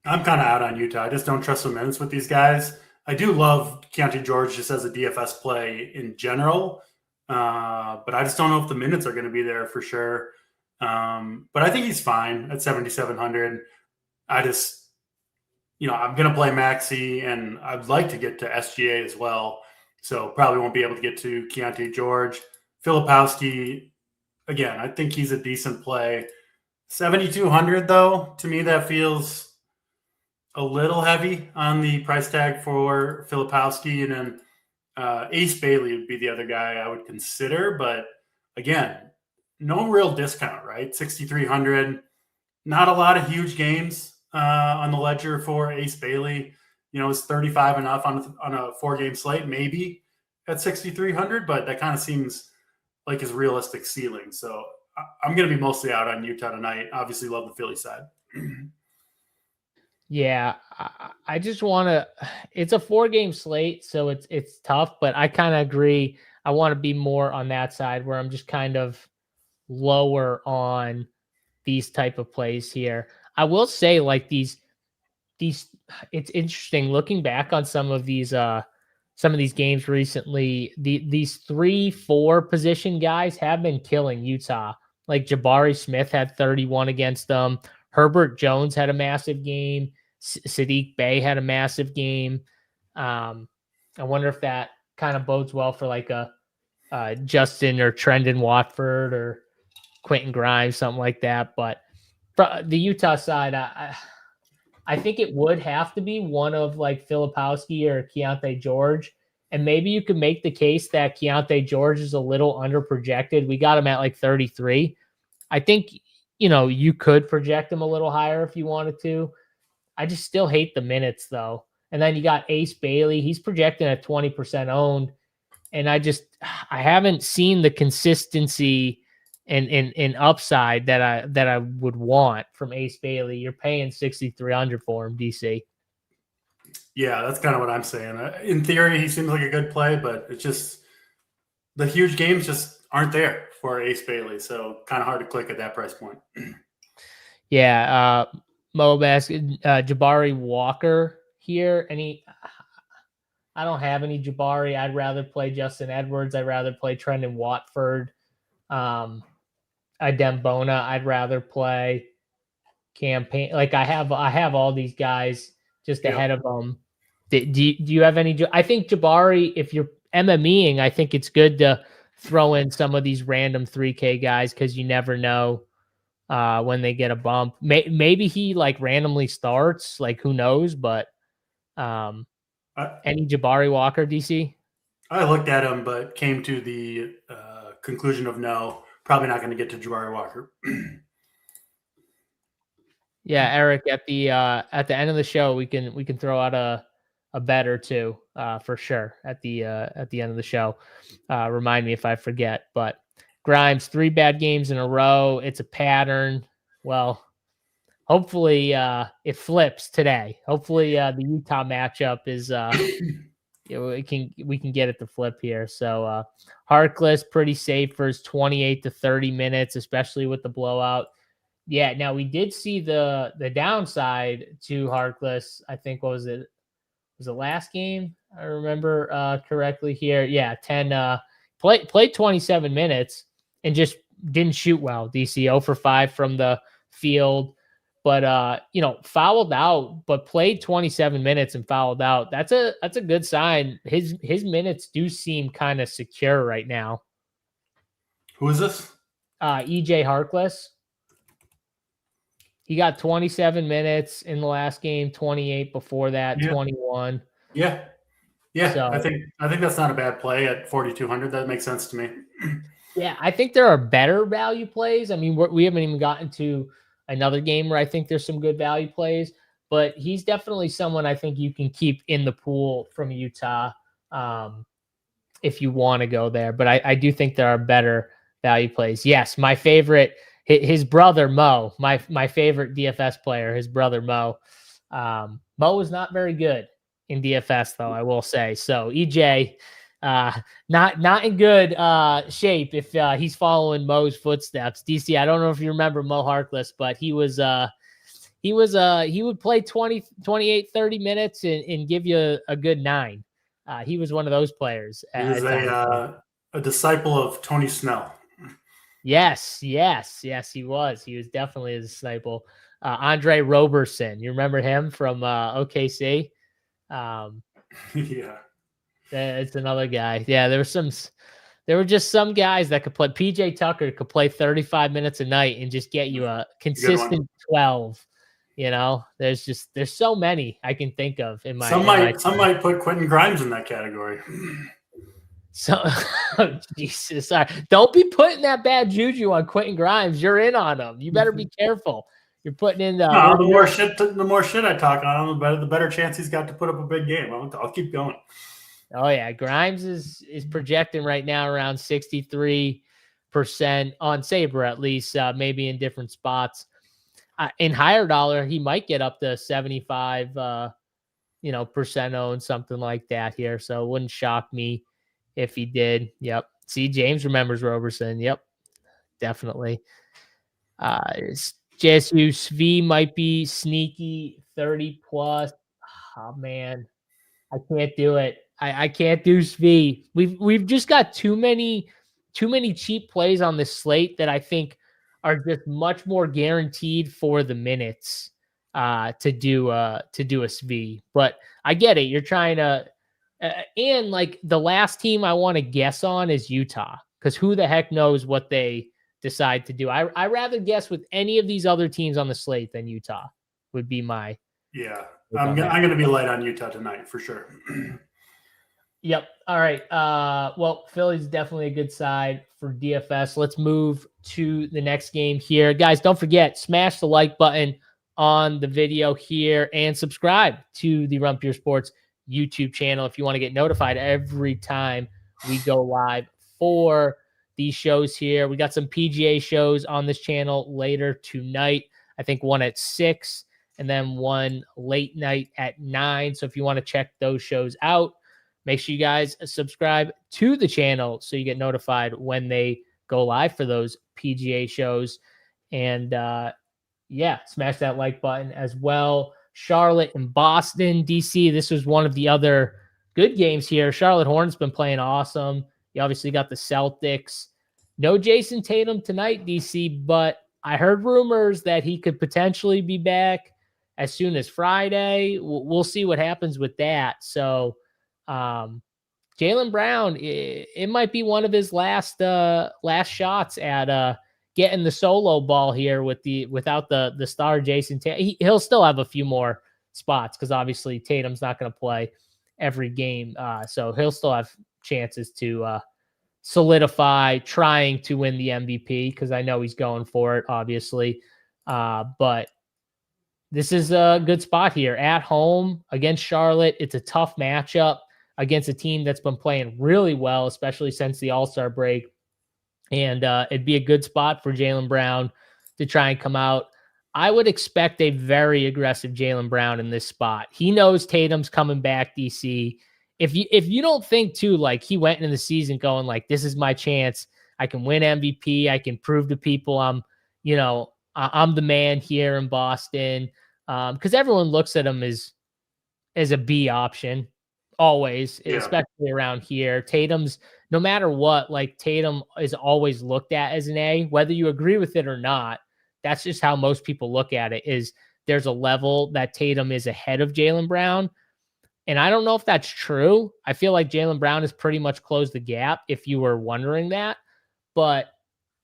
I'm kind of out on Utah. I just don't trust the minutes with these guys. I do love Keontae George just as a DFS play in general, but I just don't know if the minutes are going to be there for sure. But I think he's fine at 7,700. I'm going to play Maxey, and I'd like to get to SGA as well. So probably won't be able to get to Keontae George. Filipowski, again, I think he's a decent play. 7,200, though, to me that feels a little heavy on the price tag for Filipowski. And then Ace Bailey would be the other guy I would consider. But again, no real discount, right? 6,300. Not a lot of huge games on the ledger for Ace Bailey. Is 35 enough on a 4-game slate? Maybe at 6,300, but that kind of seems like his realistic ceiling. So I'm going to be mostly out on Utah tonight. Obviously love the Philly side. Yeah, I just want to. It's a 4-game slate, so it's tough. But I kind of agree. I want to be more on that side where I'm just kind of lower on these type of plays here. I will say, like these. It's interesting looking back on some of these games recently. These 3-4 position guys have been killing Utah. Like Jabari Smith had 31 against them. Herbert Jones had a massive game. Sadiq Bey had a massive game. I wonder if that kind of bodes well for like a Justin or Trendon Watford or Quentin Grimes, something like that. But for the Utah side, I think it would have to be one of like Filipowski or Keontae George. And maybe you could make the case that Keontae George is a little underprojected. We got him at like 33. I think, you could project him a little higher if you wanted to. I just still hate the minutes though. And then you got Ace Bailey. He's projecting at 20% owned. And I haven't seen the consistency and upside that I would want from Ace Bailey. You're paying 6,300 for him, DC. Yeah, that's kind of what I'm saying. In theory, he seems like a good play, but it's just the huge games just aren't there for Ace Bailey. So kind of hard to click at that price point. Yeah, Jabari Walker here. I don't have any Jabari. I'd rather play Justin Edwards. I'd rather play Trendon Watford. Dembona, I'd rather play Campaign. Like I have all these guys just ahead of them. Do you have any? I think Jabari, if you're MMEing, I think it's good to throw in some of these random 3K guys because you never know when they get a bump. Maybe he like randomly starts, like who knows? But any Jabari Walker, DC? I looked at him, but came to the conclusion of no. Probably not going to get to Jabari Walker. Yeah, Eric, at the end of the show, we can throw out a bet or two for sure at the end of the show. Remind me if I forget. But Grimes, 3 bad games in a row. It's a pattern. Well, hopefully it flips today. Hopefully the Utah matchup is we can get it to flip here. So Harkless pretty safe for his 28 to 30 minutes, especially with the blowout. Yeah, now we did see the downside to Harkless. I think, what was it? Was the last game? I remember correctly here. Yeah, 10 played 27 minutes and just didn't shoot well. DC 0 for 5 from the field, but fouled out, but played 27 minutes and fouled out. That's a good sign. His minutes do seem kind of secure right now. Who is this? EJ Harkless. He got 27 minutes in the last game, 28 before that, Yeah. 21. Yeah. Yeah. So, I think that's not a bad play at 4,200. That makes sense to me. yeah, I think there are better value plays. I mean, we haven't even gotten to another game where I think there's some good value plays, but he's definitely someone I think you can keep in the pool from Utah if you want to go there. But I do think there are better value plays. Yes, my favorite, his brother Mo, my favorite DFS player, his brother Mo. Mo is not very good in DFS, though, I will say. So EJ, not in good shape if he's following Mo's footsteps. DC, I don't know if you remember Mo Harkless, but he would play 20, 28, 30 minutes and give you a good 9. He was one of those players. He was a disciple of Tony Snell. Yes, he was. He was definitely a disciple. Andre Roberson, you remember him from OKC? Yeah. It's another guy. Yeah, there were just some guys that could play. PJ Tucker could play 35 minutes a night and just get you a consistent 12. You know, there's so many I can think of in my. Some might put Quentin Grimes in that category. So, oh, Jesus, don't be putting that bad juju on Quentin Grimes. You're in on him. You better be careful. You're putting in the more shit I talk on him, the better chance he's got to put up a big game. I'll keep going. Oh yeah, Grimes is projecting right now around 63% on Sabre, at least, maybe in different spots. In higher dollar, he might get up to 75, percent owned, something like that here. So it wouldn't shock me if he did. Yep. See, James remembers Roberson. Yep, definitely. JSU Svi might be sneaky 30 plus. Oh man, I can't do it. I can't do Svi. We've just got too many cheap plays on this slate that I think are just much more guaranteed for the minutes to do a Svi. But I get it. You're trying to and like the last team I want to guess on is Utah, because who the heck knows what they decide to do. I rather guess with any of these other teams on the slate than Utah would be my. Yeah, I'm going to be light on Utah tonight for sure. Yep. All right. Well, Philly's definitely a good side for DFS. Let's move to the next game here. Guys, don't forget, smash the like button on the video here and subscribe to the Run Pure Sports YouTube channel if you want to get notified every time we go live for these shows here. We got some PGA shows on this channel later tonight. I think one at 6 and then one late night at 9. So if you want to check those shows out, make sure you guys subscribe to the channel so you get notified when they go live for those PGA shows. And smash that like button as well. Charlotte and Boston, DC. This was one of the other good games here. Charlotte Hornets been playing awesome. You obviously got the Celtics. No Jason Tatum tonight, DC, but I heard rumors that he could potentially be back as soon as Friday. We'll see what happens with that. So, Jaylen Brown, it might be one of his last shots at getting the solo ball here without the star Jason Tatum. He'll still have a few more spots because obviously Tatum's not going to play every game, so he'll still have chances to solidify trying to win the MVP because I know he's going for it, obviously. But this is a good spot here at home against Charlotte. It's a tough matchup against a team that's been playing really well, especially since the All-Star break. And it'd be a good spot for Jaylen Brown to try and come out. I would expect a very aggressive Jaylen Brown in this spot. He knows Tatum's coming back, DC. If you don't think too, like he went into the season going like, this is my chance. I can win MVP. I can prove to people I'm the man here in Boston. Because everyone looks at him as a B option always, especially around here. Tatum's, no matter what, like Tatum is always looked at as an A, whether you agree with it or not. That's just how most people look at it, is there's a level that Tatum is ahead of Jaylen Brown. And I don't know if that's true. I feel like Jaylen Brown has pretty much closed the gap if you were wondering that. But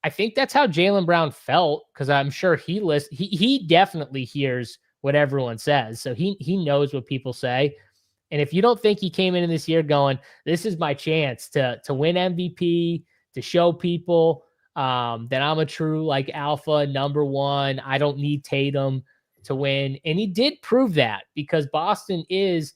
I think that's how Jaylen Brown felt, because I'm sure he definitely hears what everyone says. So he knows what people say. And if you don't think he came in this year going, this is my chance to win MVP, to show people that I'm a true like alpha number one, I don't need Tatum to win. And he did prove that, because Boston is,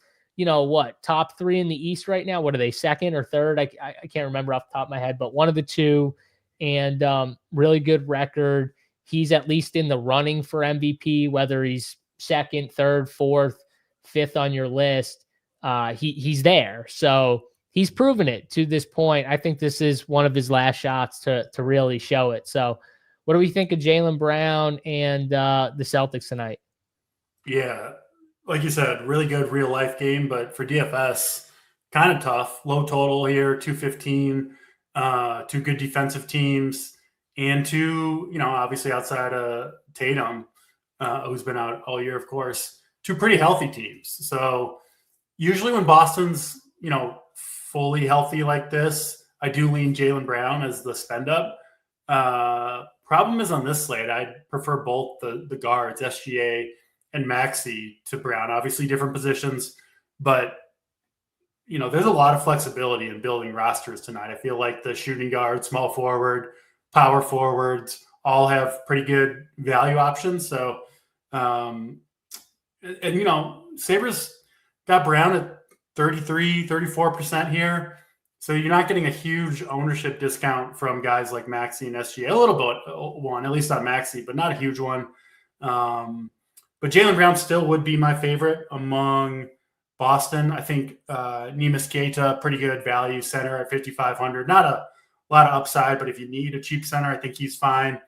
top 3 in the East right now. What are they, second or third? I can't remember off the top of my head, but one of the two. And really good record. He's at least in the running for MVP, whether he's second, third, fourth, fifth on your list. He's there. So he's proven it to this point. I think this is one of his last shots to really show it. So what do we think of Jaylen Brown and the Celtics tonight? Yeah, like you said, really good real life game, but for DFS, kind of tough. Low total here, 215, two good defensive teams, and two, obviously outside of Tatum, who's been out all year, of course, two pretty healthy teams. So usually when Boston's, fully healthy like this, I do lean Jaylen Brown as the spend up. Problem is on this slate, I prefer both the guards, SGA and Maxey, to Brown. Obviously different positions, but there's a lot of flexibility in building rosters tonight. I feel like the shooting guard, small forward, power forwards all have pretty good value options. So, Sabres got Brown at 33, 34% here. So you're not getting a huge ownership discount from guys like Maxey and SGA. A little bit one, at least on Maxey, but not a huge one. But Jaylen Brown still would be my favorite among Boston. I think Neemias Queta, pretty good value center at 5,500. Not a lot of upside, but if you need a cheap center, I think he's fine.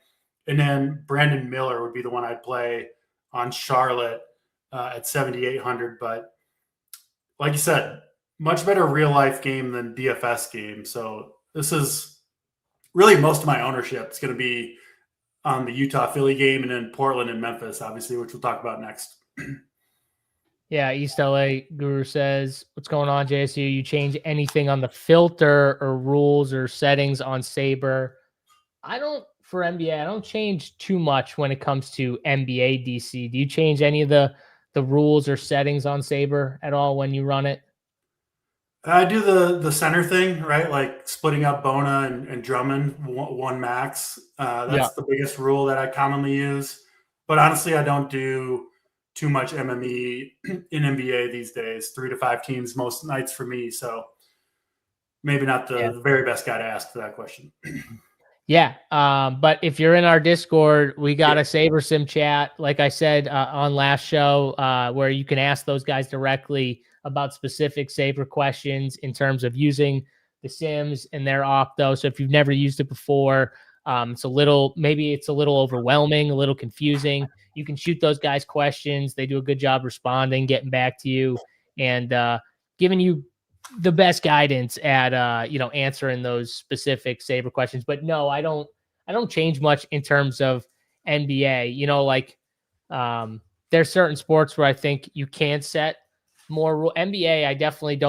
And then Brandon Miller would be the one I'd play on Charlotte at 7,800. But like you said, much better real life game than DFS game. So this is really most of my ownership. It's going to be on the Utah Philly game, and then Portland and Memphis, obviously, which we'll talk about next. Yeah, East LA Guru says, what's going on, JSU? You change anything on the filter or rules or settings on Sabre? For NBA, I don't change too much when it comes to NBA DC. Do you change any of the rules or settings on Sabre at all when you run it? I do the center thing, right? Like splitting up Bona and Drummond, one max. That's the biggest rule that I commonly use. But honestly, I don't do too much MME in NBA these days. 3 to 5 teams most nights for me. So maybe not the very best guy to ask for that question. Yeah. But if you're in our Discord, we got a Sabre Sim chat, like I said on last show, where you can ask those guys directly about specific Sabre questions in terms of using the Sims and their opto. So if you've never used it before, it's a little overwhelming, a little confusing. You can shoot those guys questions. They do a good job responding, getting back to you, and giving you the best guidance at answering those specific Sabre questions. But no, I don't change much in terms of NBA. There's certain sports where I think you can set more rule. NBA, I definitely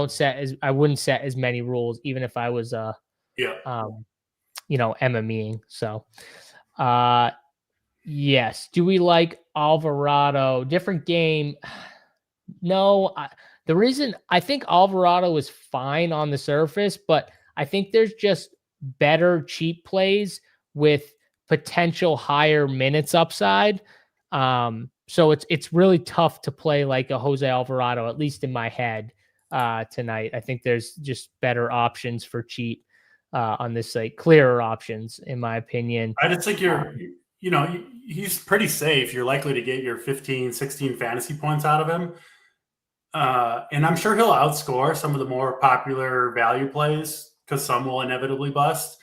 I wouldn't set as many rules, even if I was MMEing. So yes. Do we like Alvarado? Different game. No, the reason I think Alvarado is fine on the surface, but I think there's just better cheap plays with potential higher minutes upside. So it's really tough to play like a Jose Alvarado, at least in my head tonight. I think there's just better options for cheap on this site, clearer options, in my opinion. I just think he's pretty safe. You're likely to get your 15, 16 fantasy points out of him. And I'm sure he'll outscore some of the more popular value plays because some will inevitably bust.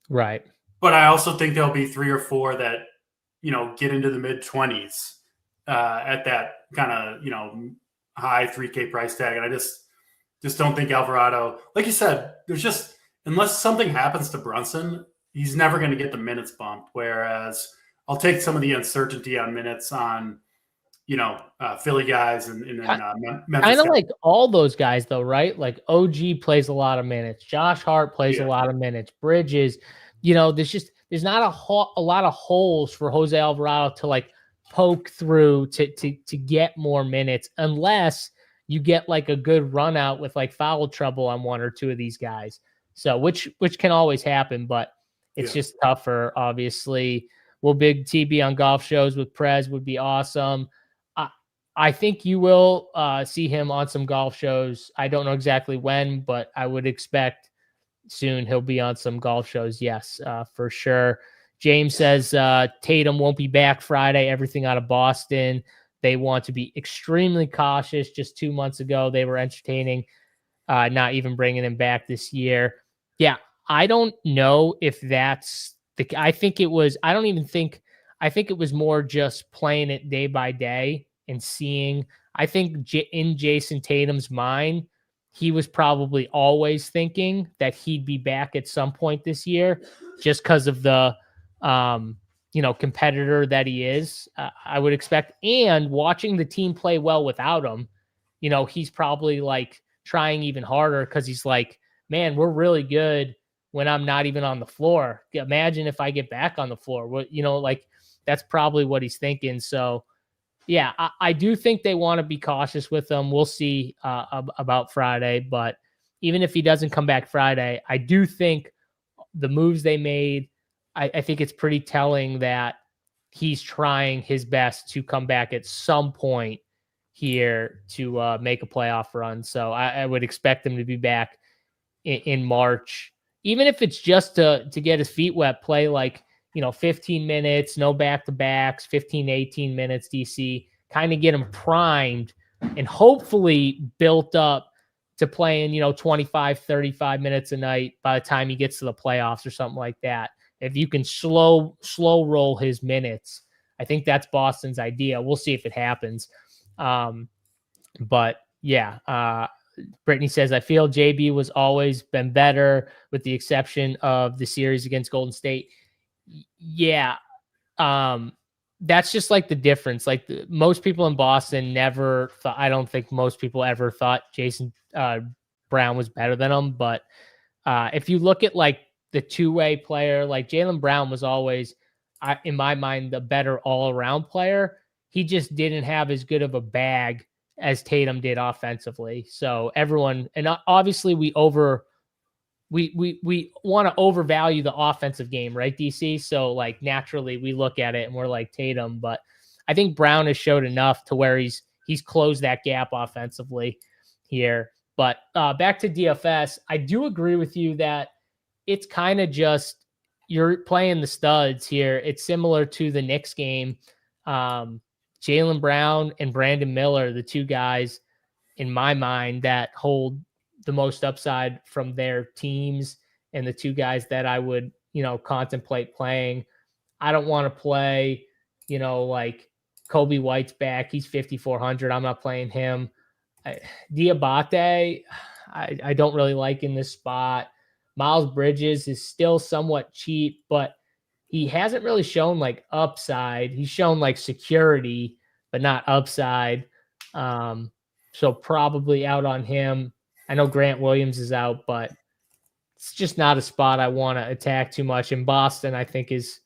Right. But I also think there'll be 3 or 4 that, get into the mid 20s at that kind of, high 3K price tag. And I just don't think Alvarado, like you said, there's just, unless something happens to Brunson, he's never going to get the minutes bumped. Whereas I'll take some of the uncertainty on minutes on, Philly guys and Memphis. Kind of like all those guys, though, right? Like OG plays a lot of minutes. Josh Hart plays a lot of minutes. Bridges, there's not a lot of holes for Jose Alvarado to like poke through to get more minutes, unless you get like a good run out with like foul trouble on one or two of these guys. So which can always happen, but it's just tougher. Obviously, will Big T be on golf shows with Prez would be awesome. I think you will see him on some golf shows. I don't know exactly when, but I would expect soon he'll be on some golf shows. Yes, for sure. James says Tatum won't be back Friday. Everything out of Boston. They want to be extremely cautious. Just 2 months ago, they were entertaining not even bringing him back this year. Yeah, I don't know if that's the. I think it was more just playing it day by day and seeing. I think in Jason Tatum's mind, he was probably always thinking that he'd be back at some point this year, just because of the competitor that he is. I would expect, and watching the team play well without him, he's probably like trying even harder because he's like, man, we're really good when I'm not even on the floor. Imagine if I get back on the floor. That's probably what he's thinking. So, yeah, I do think they want to be cautious with him. We'll see about Friday. But even if he doesn't come back Friday, I do think the moves they made, I think it's pretty telling that he's trying his best to come back at some point here to make a playoff run. So I would expect him to be back in March, even if it's just to get his feet wet, play like, 15 minutes, no back-to-backs, 15, 18 minutes, DC, kind of get him primed and hopefully built up to playing, 25, 35 minutes a night by the time he gets to the playoffs or something like that. If you can slow roll his minutes, I think that's Boston's idea. We'll see if it happens. But yeah, Brittany says, I feel JB was always been better with the exception of the series against Golden State. Yeah. That's just like the difference. Like most people in Boston never thought, I don't think most people ever thought Jason Brown was better than him. But if you look at like the two-way player, like Jaylen Brown was always, in my mind, the better all-around player. He just didn't have as good of a bag as Tatum did offensively. So everyone, and obviously we want to overvalue the offensive game, right, DC? So like naturally we look at it and we're like Tatum, but I think Brown has showed enough to where he's closed that gap offensively here. But back to DFS, I do agree with you that it's kind of just you're playing the studs here. It's similar to the Knicks game. Jaylen Brown and Brandon Miller, the two guys in my mind that hold the most upside from their teams and the two guys that I would, contemplate playing. I don't want to play, like Kobe White's back. He's 5,400. I'm not playing him. Diabate, I don't really like in this spot. Miles Bridges is still somewhat cheap, but he hasn't really shown like upside. He's shown like security, but not upside. So probably out on him. I know Grant Williams is out, but it's just not a spot I want to attack too much. In Boston, I think is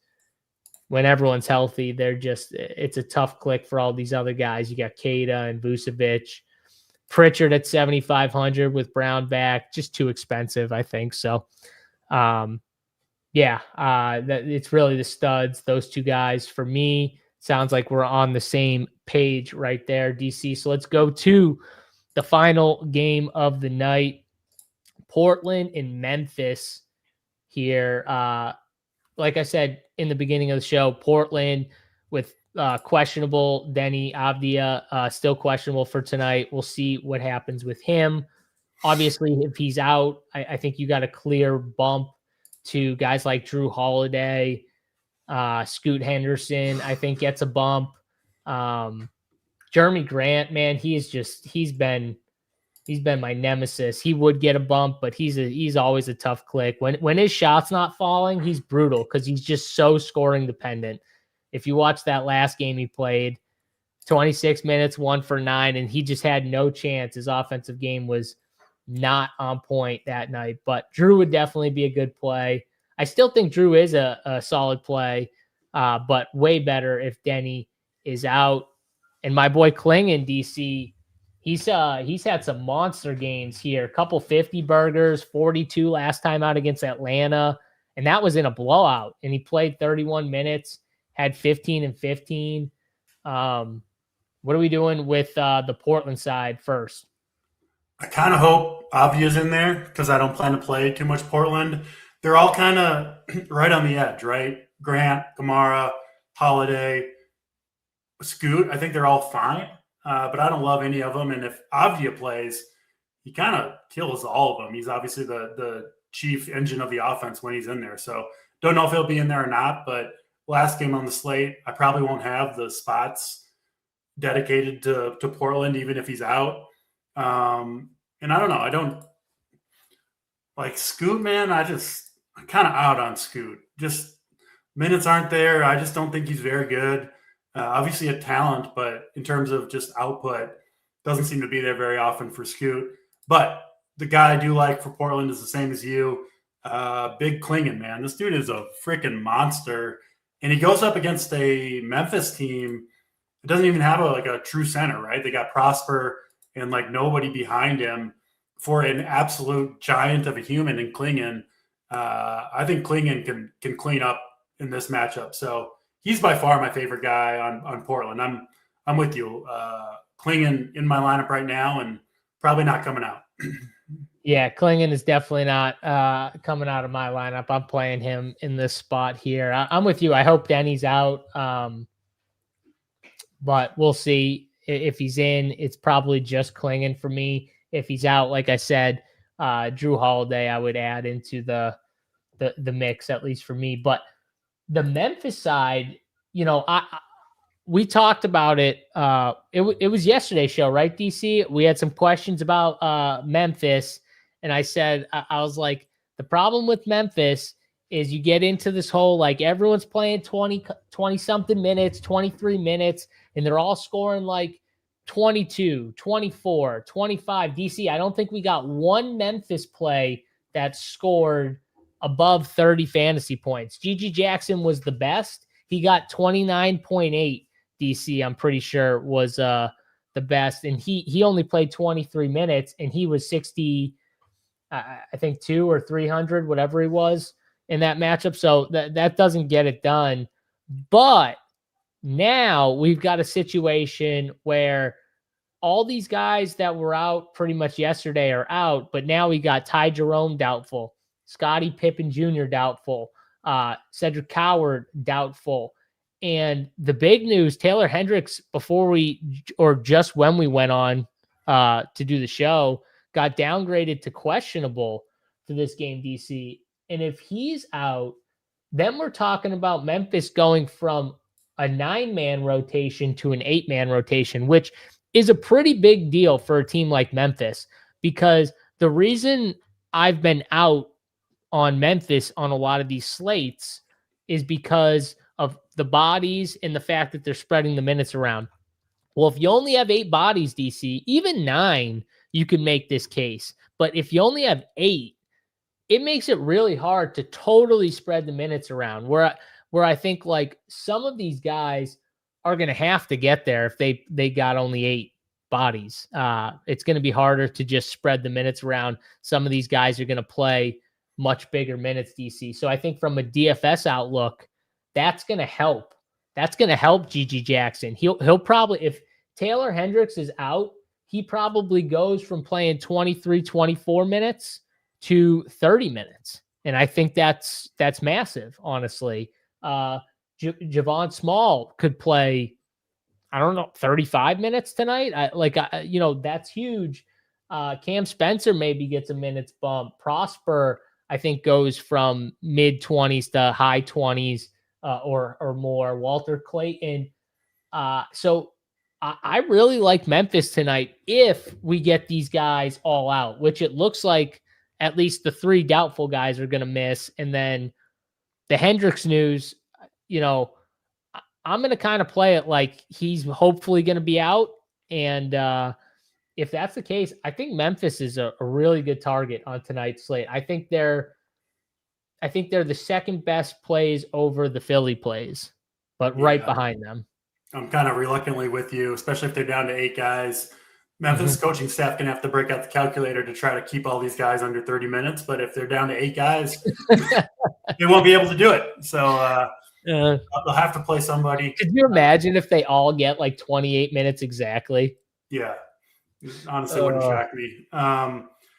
when everyone's healthy, it's a tough click for all these other guys. You got Kada and Vucevic. Pritchard at 7,500 with Brown back, just too expensive, I think. So, it's really the studs, those two guys. For me, sounds like we're on the same page right there, DC. So let's go to the final game of the night. Portland and Memphis here. Like I said in the beginning of the show, Portland with questionable Denny Avdia, still questionable for tonight. We'll see what happens with him. Obviously, if he's out, I think you got a clear bump to guys like Drew Holiday, Scoot Henderson, I think gets a bump. Jeremy Grant, man, he's been my nemesis. He would get a bump, but he's always a tough click. When his shot's not falling, he's brutal because he's just so scoring dependent. If you watch that last game he played, 26 minutes, 1 for 9, and he just had no chance. His offensive game was not on point that night. But Drew would definitely be a good play. I still think Drew is a solid play, but way better if Denny is out. And my boy Klingon, DC, he's had some monster games here. A couple 50 burgers, 42 last time out against Atlanta, and that was in a blowout. And he played 31 minutes, had 15 and 15. What are we doing with the Portland side first? I kind of hope Avia's in there because I don't plan to play too much Portland. They're all kind of right on the edge, right? Grant, Kamara, Holiday, Scoot. I think they're all fine, but I don't love any of them. And if Avdia plays, he kind of kills all of them. He's obviously the chief engine of the offense when he's in there. So don't know if he'll be in there or not, but last game on the slate, I probably won't have the spots dedicated to Portland, even if he's out. And I don't know. I don't like Scoot, man. I'm kind of out on Scoot. Just minutes aren't there. I just don't think he's very good. Obviously a talent, but in terms of just output, doesn't seem to be there very often for Scoot. But the guy I do like for Portland is the same as you. Big Klingon, man. This dude is a freaking monster. And he goes up against a Memphis team. It doesn't even have a true center, right? They got Prosper and nobody behind him for an absolute giant of a human in Klingon. I think Klingon can clean up in this matchup. So he's by far my favorite guy on Portland. I'm with you. Klingon in my lineup right now and probably not coming out. Yeah, Klingon is definitely not coming out of my lineup. I'm playing him in this spot here. I'm with you. I hope Denny's out, but we'll see. If he's in, it's probably just Klingon for me. If he's out, like I said, Drew Holiday, I would add into the mix, at least for me. But the Memphis side, we talked about it. It was yesterday's show, right, DC? We had some questions about Memphis, and I said, I was like, the problem with Memphis is you get into this whole, everyone's playing 20 something minutes, 23 minutes, and they're all scoring 22, 24, 25. DC, I don't think we got one Memphis play that scored above 30 fantasy points. Gigi Jackson was the best. He got 29.8. DC, I'm pretty sure, was the best. And he only played 23 minutes, and he was 60, I think 2 or 300, whatever he was in that matchup. So that doesn't get it done. But now we've got a situation where all these guys that were out pretty much yesterday are out, but now we got Ty Jerome doubtful, Scottie Pippen Jr. doubtful, Cedric Coward doubtful. And the big news, Taylor Hendricks, just when we went on to do the show, got downgraded to questionable for this game, DC. And if he's out, then we're talking about Memphis going from a 9-man rotation to an 8-man rotation, which is a pretty big deal for a team like Memphis, because the reason I've been out on Memphis on a lot of these slates is because of the bodies and the fact that they're spreading the minutes around. Well, if you only have 8 bodies, DC, even 9, you can make this case. But if you only have 8, it makes it really hard to totally spread the minutes around, where I think some of these guys are going to have to get there if they got only 8 bodies. It's going to be harder to just spread the minutes around. Some of these guys are going to play much bigger minutes, DC. So I think from a DFS outlook, that's going to help. That's going to help Gigi Jackson. He'll probably, if Taylor Hendricks is out, he probably goes from playing 23, 24 minutes to 30 minutes. And I think that's massive, honestly. Javon Small could play, I don't know, 35 minutes tonight. That's huge. Cam Spencer maybe gets a minutes bump. Prosper, I think, goes from mid 20s to high 20s or more. Walter Clayton. So I really like Memphis tonight if we get these guys all out, which it looks like at least the 3 doubtful guys are going to miss. And then the Hendricks news, I'm going to kind of play it like he's hopefully going to be out. And if that's the case, I think Memphis is a really good target on tonight's slate. I think they're I think they're the second best plays over the Philly plays, but right behind them. I'm kind of reluctantly with you, especially if they're down to 8 guys. Memphis coaching staff going to have to break out the calculator to try to keep all these guys under 30 minutes. But if they're down to 8 guys, they won't be able to do it. So they'll have to play somebody. Could you imagine if they all get like 28 minutes exactly? Yeah. Honestly, wouldn't shock me.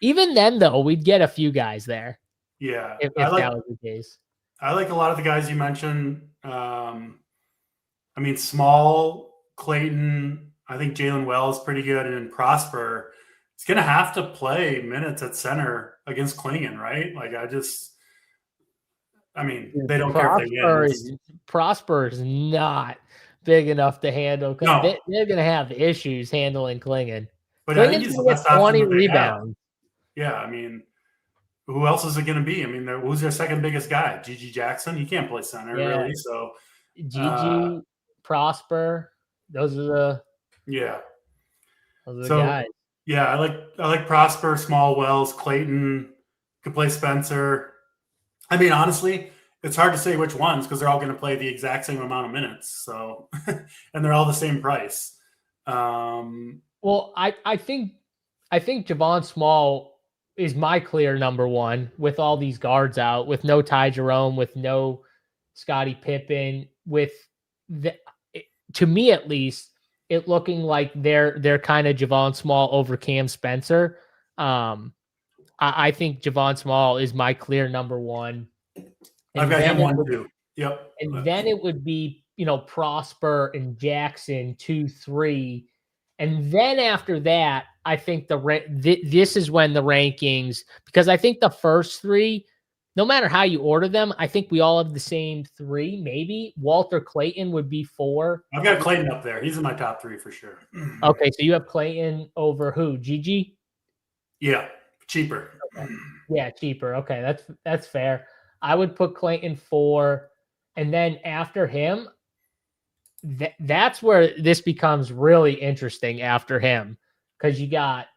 Even then, though, we'd get a few guys there. Yeah. If that was the case. I like a lot of the guys you mentioned. I mean, Small, Clayton, I think Jalen Wells pretty good, and then Prosper is going to have to play minutes at center against Klingon, right? Like, they don't care if they win. Prosper is not big enough to handle. No. They're going to have issues handling Klingon. But I think he's the best 20 rebounds. Yeah, I mean, who else is it going to be? I mean, who's their second biggest guy? Gigi Jackson? He can't play center, really. So Gigi, Prosper, those are the guys. Yeah, I like Prosper, Small, Wells, Clayton, could play Spencer. I mean, honestly, it's hard to say which ones because they're all going to play the exact same amount of minutes. So, and they're all the same price. Well, I think Javon Small is my clear number one with all these guards out, with no Ty Jerome, with no Scottie Pippen, to me at least, it looking like they're kind of Javon Small over Cam Spencer. I think Javon Small is my clear number one. I've got him 1, 2. Yep. And then it would be, Prosper and Jackson 2, 3. And then after that, I think this is when the rankings, because I think the first 3, no matter how you order them, I think we all have the same 3, maybe. Walter Clayton would be 4. I've got Clayton up there. He's in my top 3 for sure. Okay, so you have Clayton over who? Gigi? Yeah, cheaper. Okay. Yeah, cheaper. Okay, that's fair. I would put Clayton 4, and then after him, that's where this becomes really interesting after him, because you got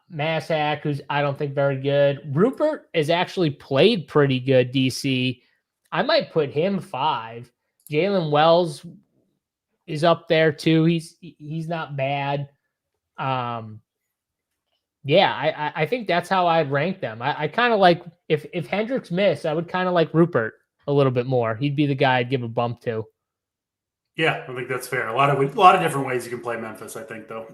Massac, who's I don't think very good. Rupert has actually played pretty good, DC. I might put him 5. Jalen Wells is up there too. He's not bad. Yeah, I think that's how I'd rank them. I kind of like if Hendricks missed, I would kind of like Rupert a little bit more. He'd be the guy I'd give a bump to. Yeah, I think that's fair. A lot of different ways you can play Memphis, I think, though.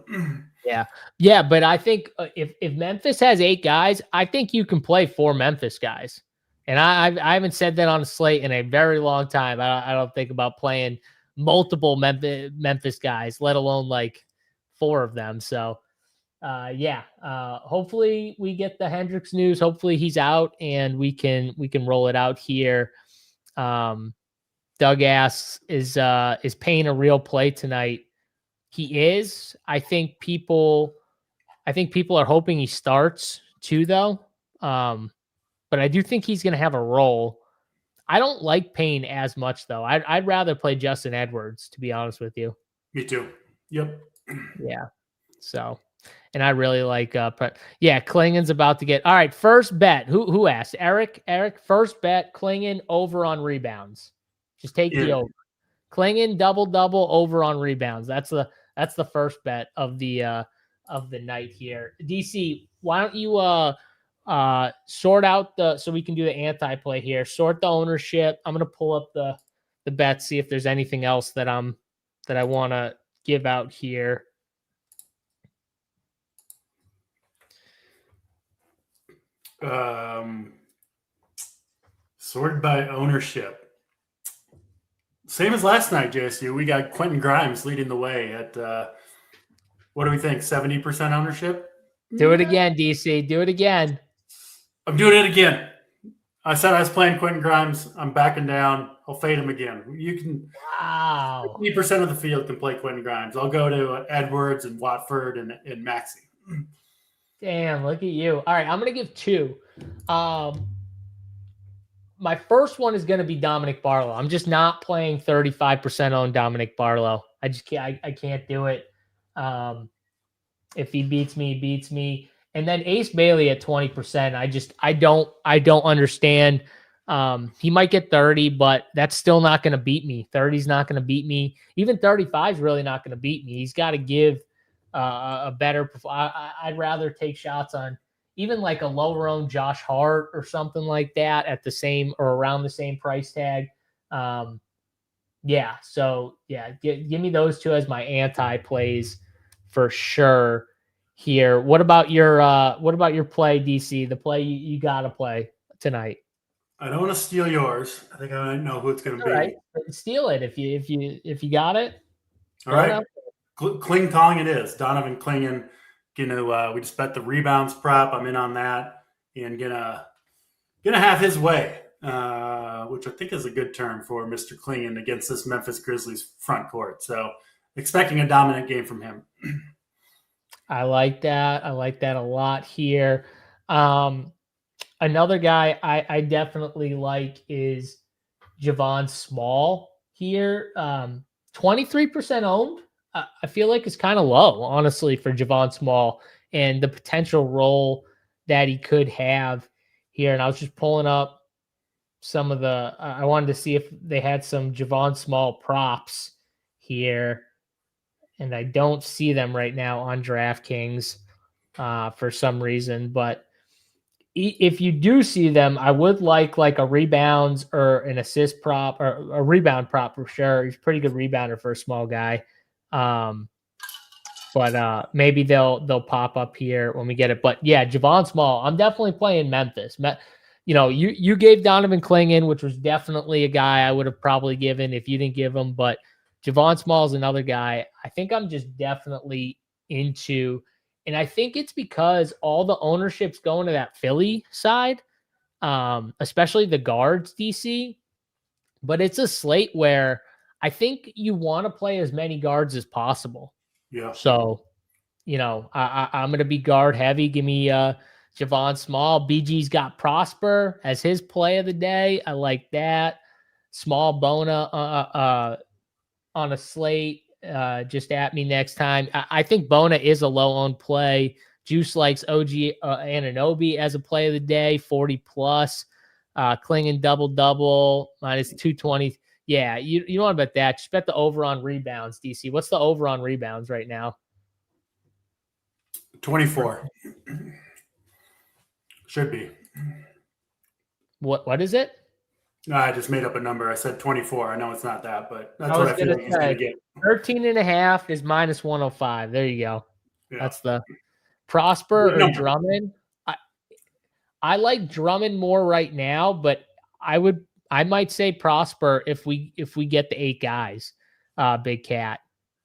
Yeah, but I think if Memphis has 8 guys, I think you can play 4 Memphis guys. And I haven't said that on a slate in a very long time. I don't think about playing multiple Memphis guys, let alone like 4 of them. So, hopefully we get the Hendricks news. Hopefully he's out and we can roll it out here. Doug asks, is Payne a real play tonight? He is. I think people are hoping he starts too, though. But I do think he's going to have a role. I don't like Payne as much, though. I'd rather play Justin Edwards, to be honest with you. Me too. Yep. Yeah. So, and I really like. Klingon's about to get. All right, first bet. Who asked? Eric. First bet. Klingon over on rebounds. Just take the over. Klingon double over on rebounds. That's the first bet of the night here. DC, why don't you sort out so we can do the anti-play here. Sort the ownership. I'm gonna pull up the bets, see if there's anything else that I want to give out here. Sorted by ownership. Same as last night, JSU. We got Quentin Grimes leading the way at, what do we think, 70% ownership? Do it again, DC. Do it again. I'm doing it again. I said I was playing Quentin Grimes. I'm backing down. I'll fade him again. You can. Wow. 50% of the field can play Quentin Grimes. I'll go to Edwards and Watford and Maxey. Damn, look at you. All right, I'm going to give 2. My first one is going to be Dominic Barlow. I'm just not playing 35% on Dominic Barlow. I just can't. I can't do it. If he beats me, he beats me. And then Ace Bailey at 20%. I don't understand. He might get 30, but that's still not going to beat me. 30 is not going to beat me. Even 35 is really not going to beat me. He's got to give a better. I'd rather take shots on even like a lower owned Josh Hart or something like that at the same or around the same price tag. Yeah. So yeah, give me those two as my anti plays for sure here. What about your play, DC? The play you gotta play tonight. I don't want to steal yours. I think I know who it's going to All be. right. Steal it if you got it. All right. Kling Tong it is. Donovan Clingan. We just bet the rebounds prop. I'm in on that and gonna have his way, which I think is a good term for Mr. Clingan against this Memphis Grizzlies front court. So expecting a dominant game from him. I like that. I like that a lot here. Another guy I definitely like is Javon Small here. 23% owned. I feel like it's kind of low, honestly, for Javon Small and the potential role that he could have here. And I was just pulling up some of I wanted to see if they had some Javon Small props here. And I don't see them right now on DraftKings for some reason. But if you do see them, I would like a rebounds or an assist prop or a rebound prop for sure. He's a pretty good rebounder for a small guy. But maybe they'll pop up here when we get it. But yeah, Javon Small, I'm definitely playing Memphis. You gave Donovan Clingan, which was definitely a guy I would have probably given if you didn't give him. But Javon Small is another guy I think I'm just definitely into. And I think it's because all the ownership's going to that Philly side, especially the guards, DC. But it's a slate where I think you want to play as many guards as possible. Yeah. So, I'm going to be guard heavy. Give me Javon Small. BG's got Prosper as his play of the day. I like that. Small Bona on a slate. Just at me next time. I think Bona is a low-owned play. Juice likes OG Anunoby as a play of the day, 40 plus. Clingan double minus 220. Yeah, you don't want to bet that. Just bet the over on rebounds, DC. What's the over on rebounds right now? 24. Should be. What is it? No, I just made up a number. I said 24. I know it's not that, but that's what I feel like he's going to get. 13.5 is minus 105. There you go. Yeah. That's the Prosper or Drummond. I like Drummond more right now, but I might say Prosper if we get the 8 guys, Big Cat.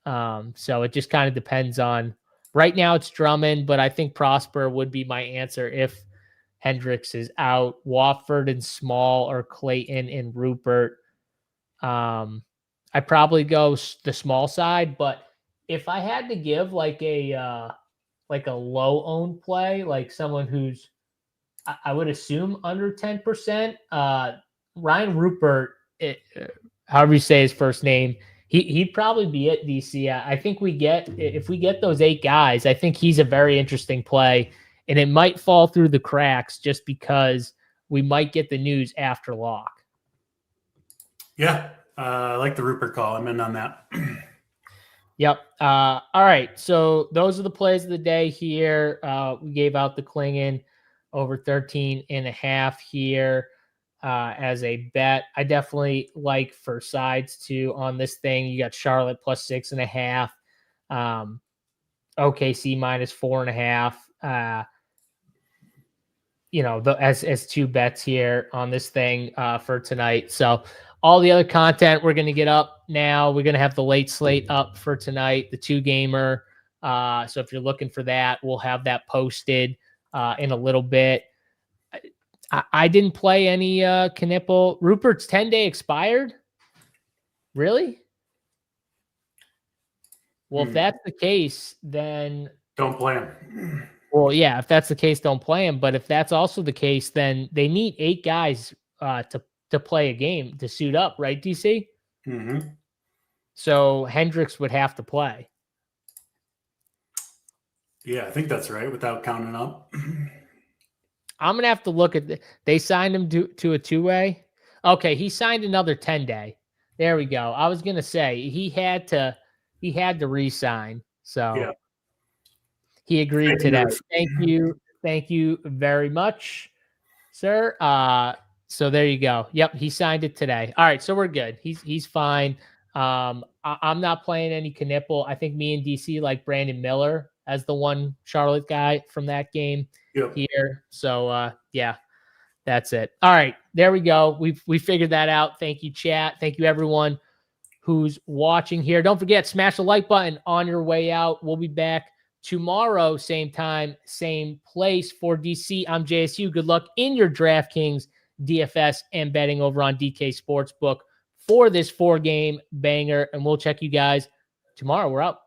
So it just kind of depends on. Right now it's Drummond, but I think Prosper would be my answer if Hendricks is out. Wofford and Small or Clayton and Rupert. I probably go the small side, but if I had to give like a low owned play, like someone who's I would assume under 10%, Ryan Rupert, however you say his first name, he'd probably be at DC. I think if we get those 8 guys, I think he's a very interesting play, and it might fall through the cracks just because we might get the news after lock. Yeah, I like the Rupert call. I'm in on that. Yep. All right. So those are the plays of the day here. We gave out the Clingan over 13.5 here as a bet. I definitely like for sides too on this thing. You got Charlotte plus 6.5, OKC minus 4.5. As 2 bets here on this thing for tonight. So all the other content we're going to get up now. We're going to have the late slate up for tonight, the 2-gamer. So if you're looking for that, we'll have that posted in a little bit. I didn't play any Knipple. Rupert's 10-day expired? Really? Well, if that's the case, then... Don't play him. Well, yeah, if that's the case, don't play him. But if that's also the case, then they need 8 guys to play a game, to suit up, right, DC? Mm-hmm. So Hendricks would have to play. Yeah, I think that's right without counting up. I'm going to have to look at they signed him to a 2-way. Okay, he signed another 10-day. There we go. I was going to say he had to re-sign. So Yeah. he agreed today. Thank you. Thank you very much, sir. So there you go. Yep, he signed it today. All right, so we're good. He's fine. I'm not playing any Knipple. I think me and DC like Brandon Miller as the one Charlotte guy from that game here. So yeah, that's it. All right, there we go. We figured that out. Thank you, chat. Thank you, everyone who's watching here. Don't forget, smash the like button on your way out. We'll be back tomorrow, same time, same place. For DC, I'm JSU. Good luck in your DraftKings, DFS, and betting over on DK Sportsbook for this 4-game banger. And we'll check you guys tomorrow. We're out.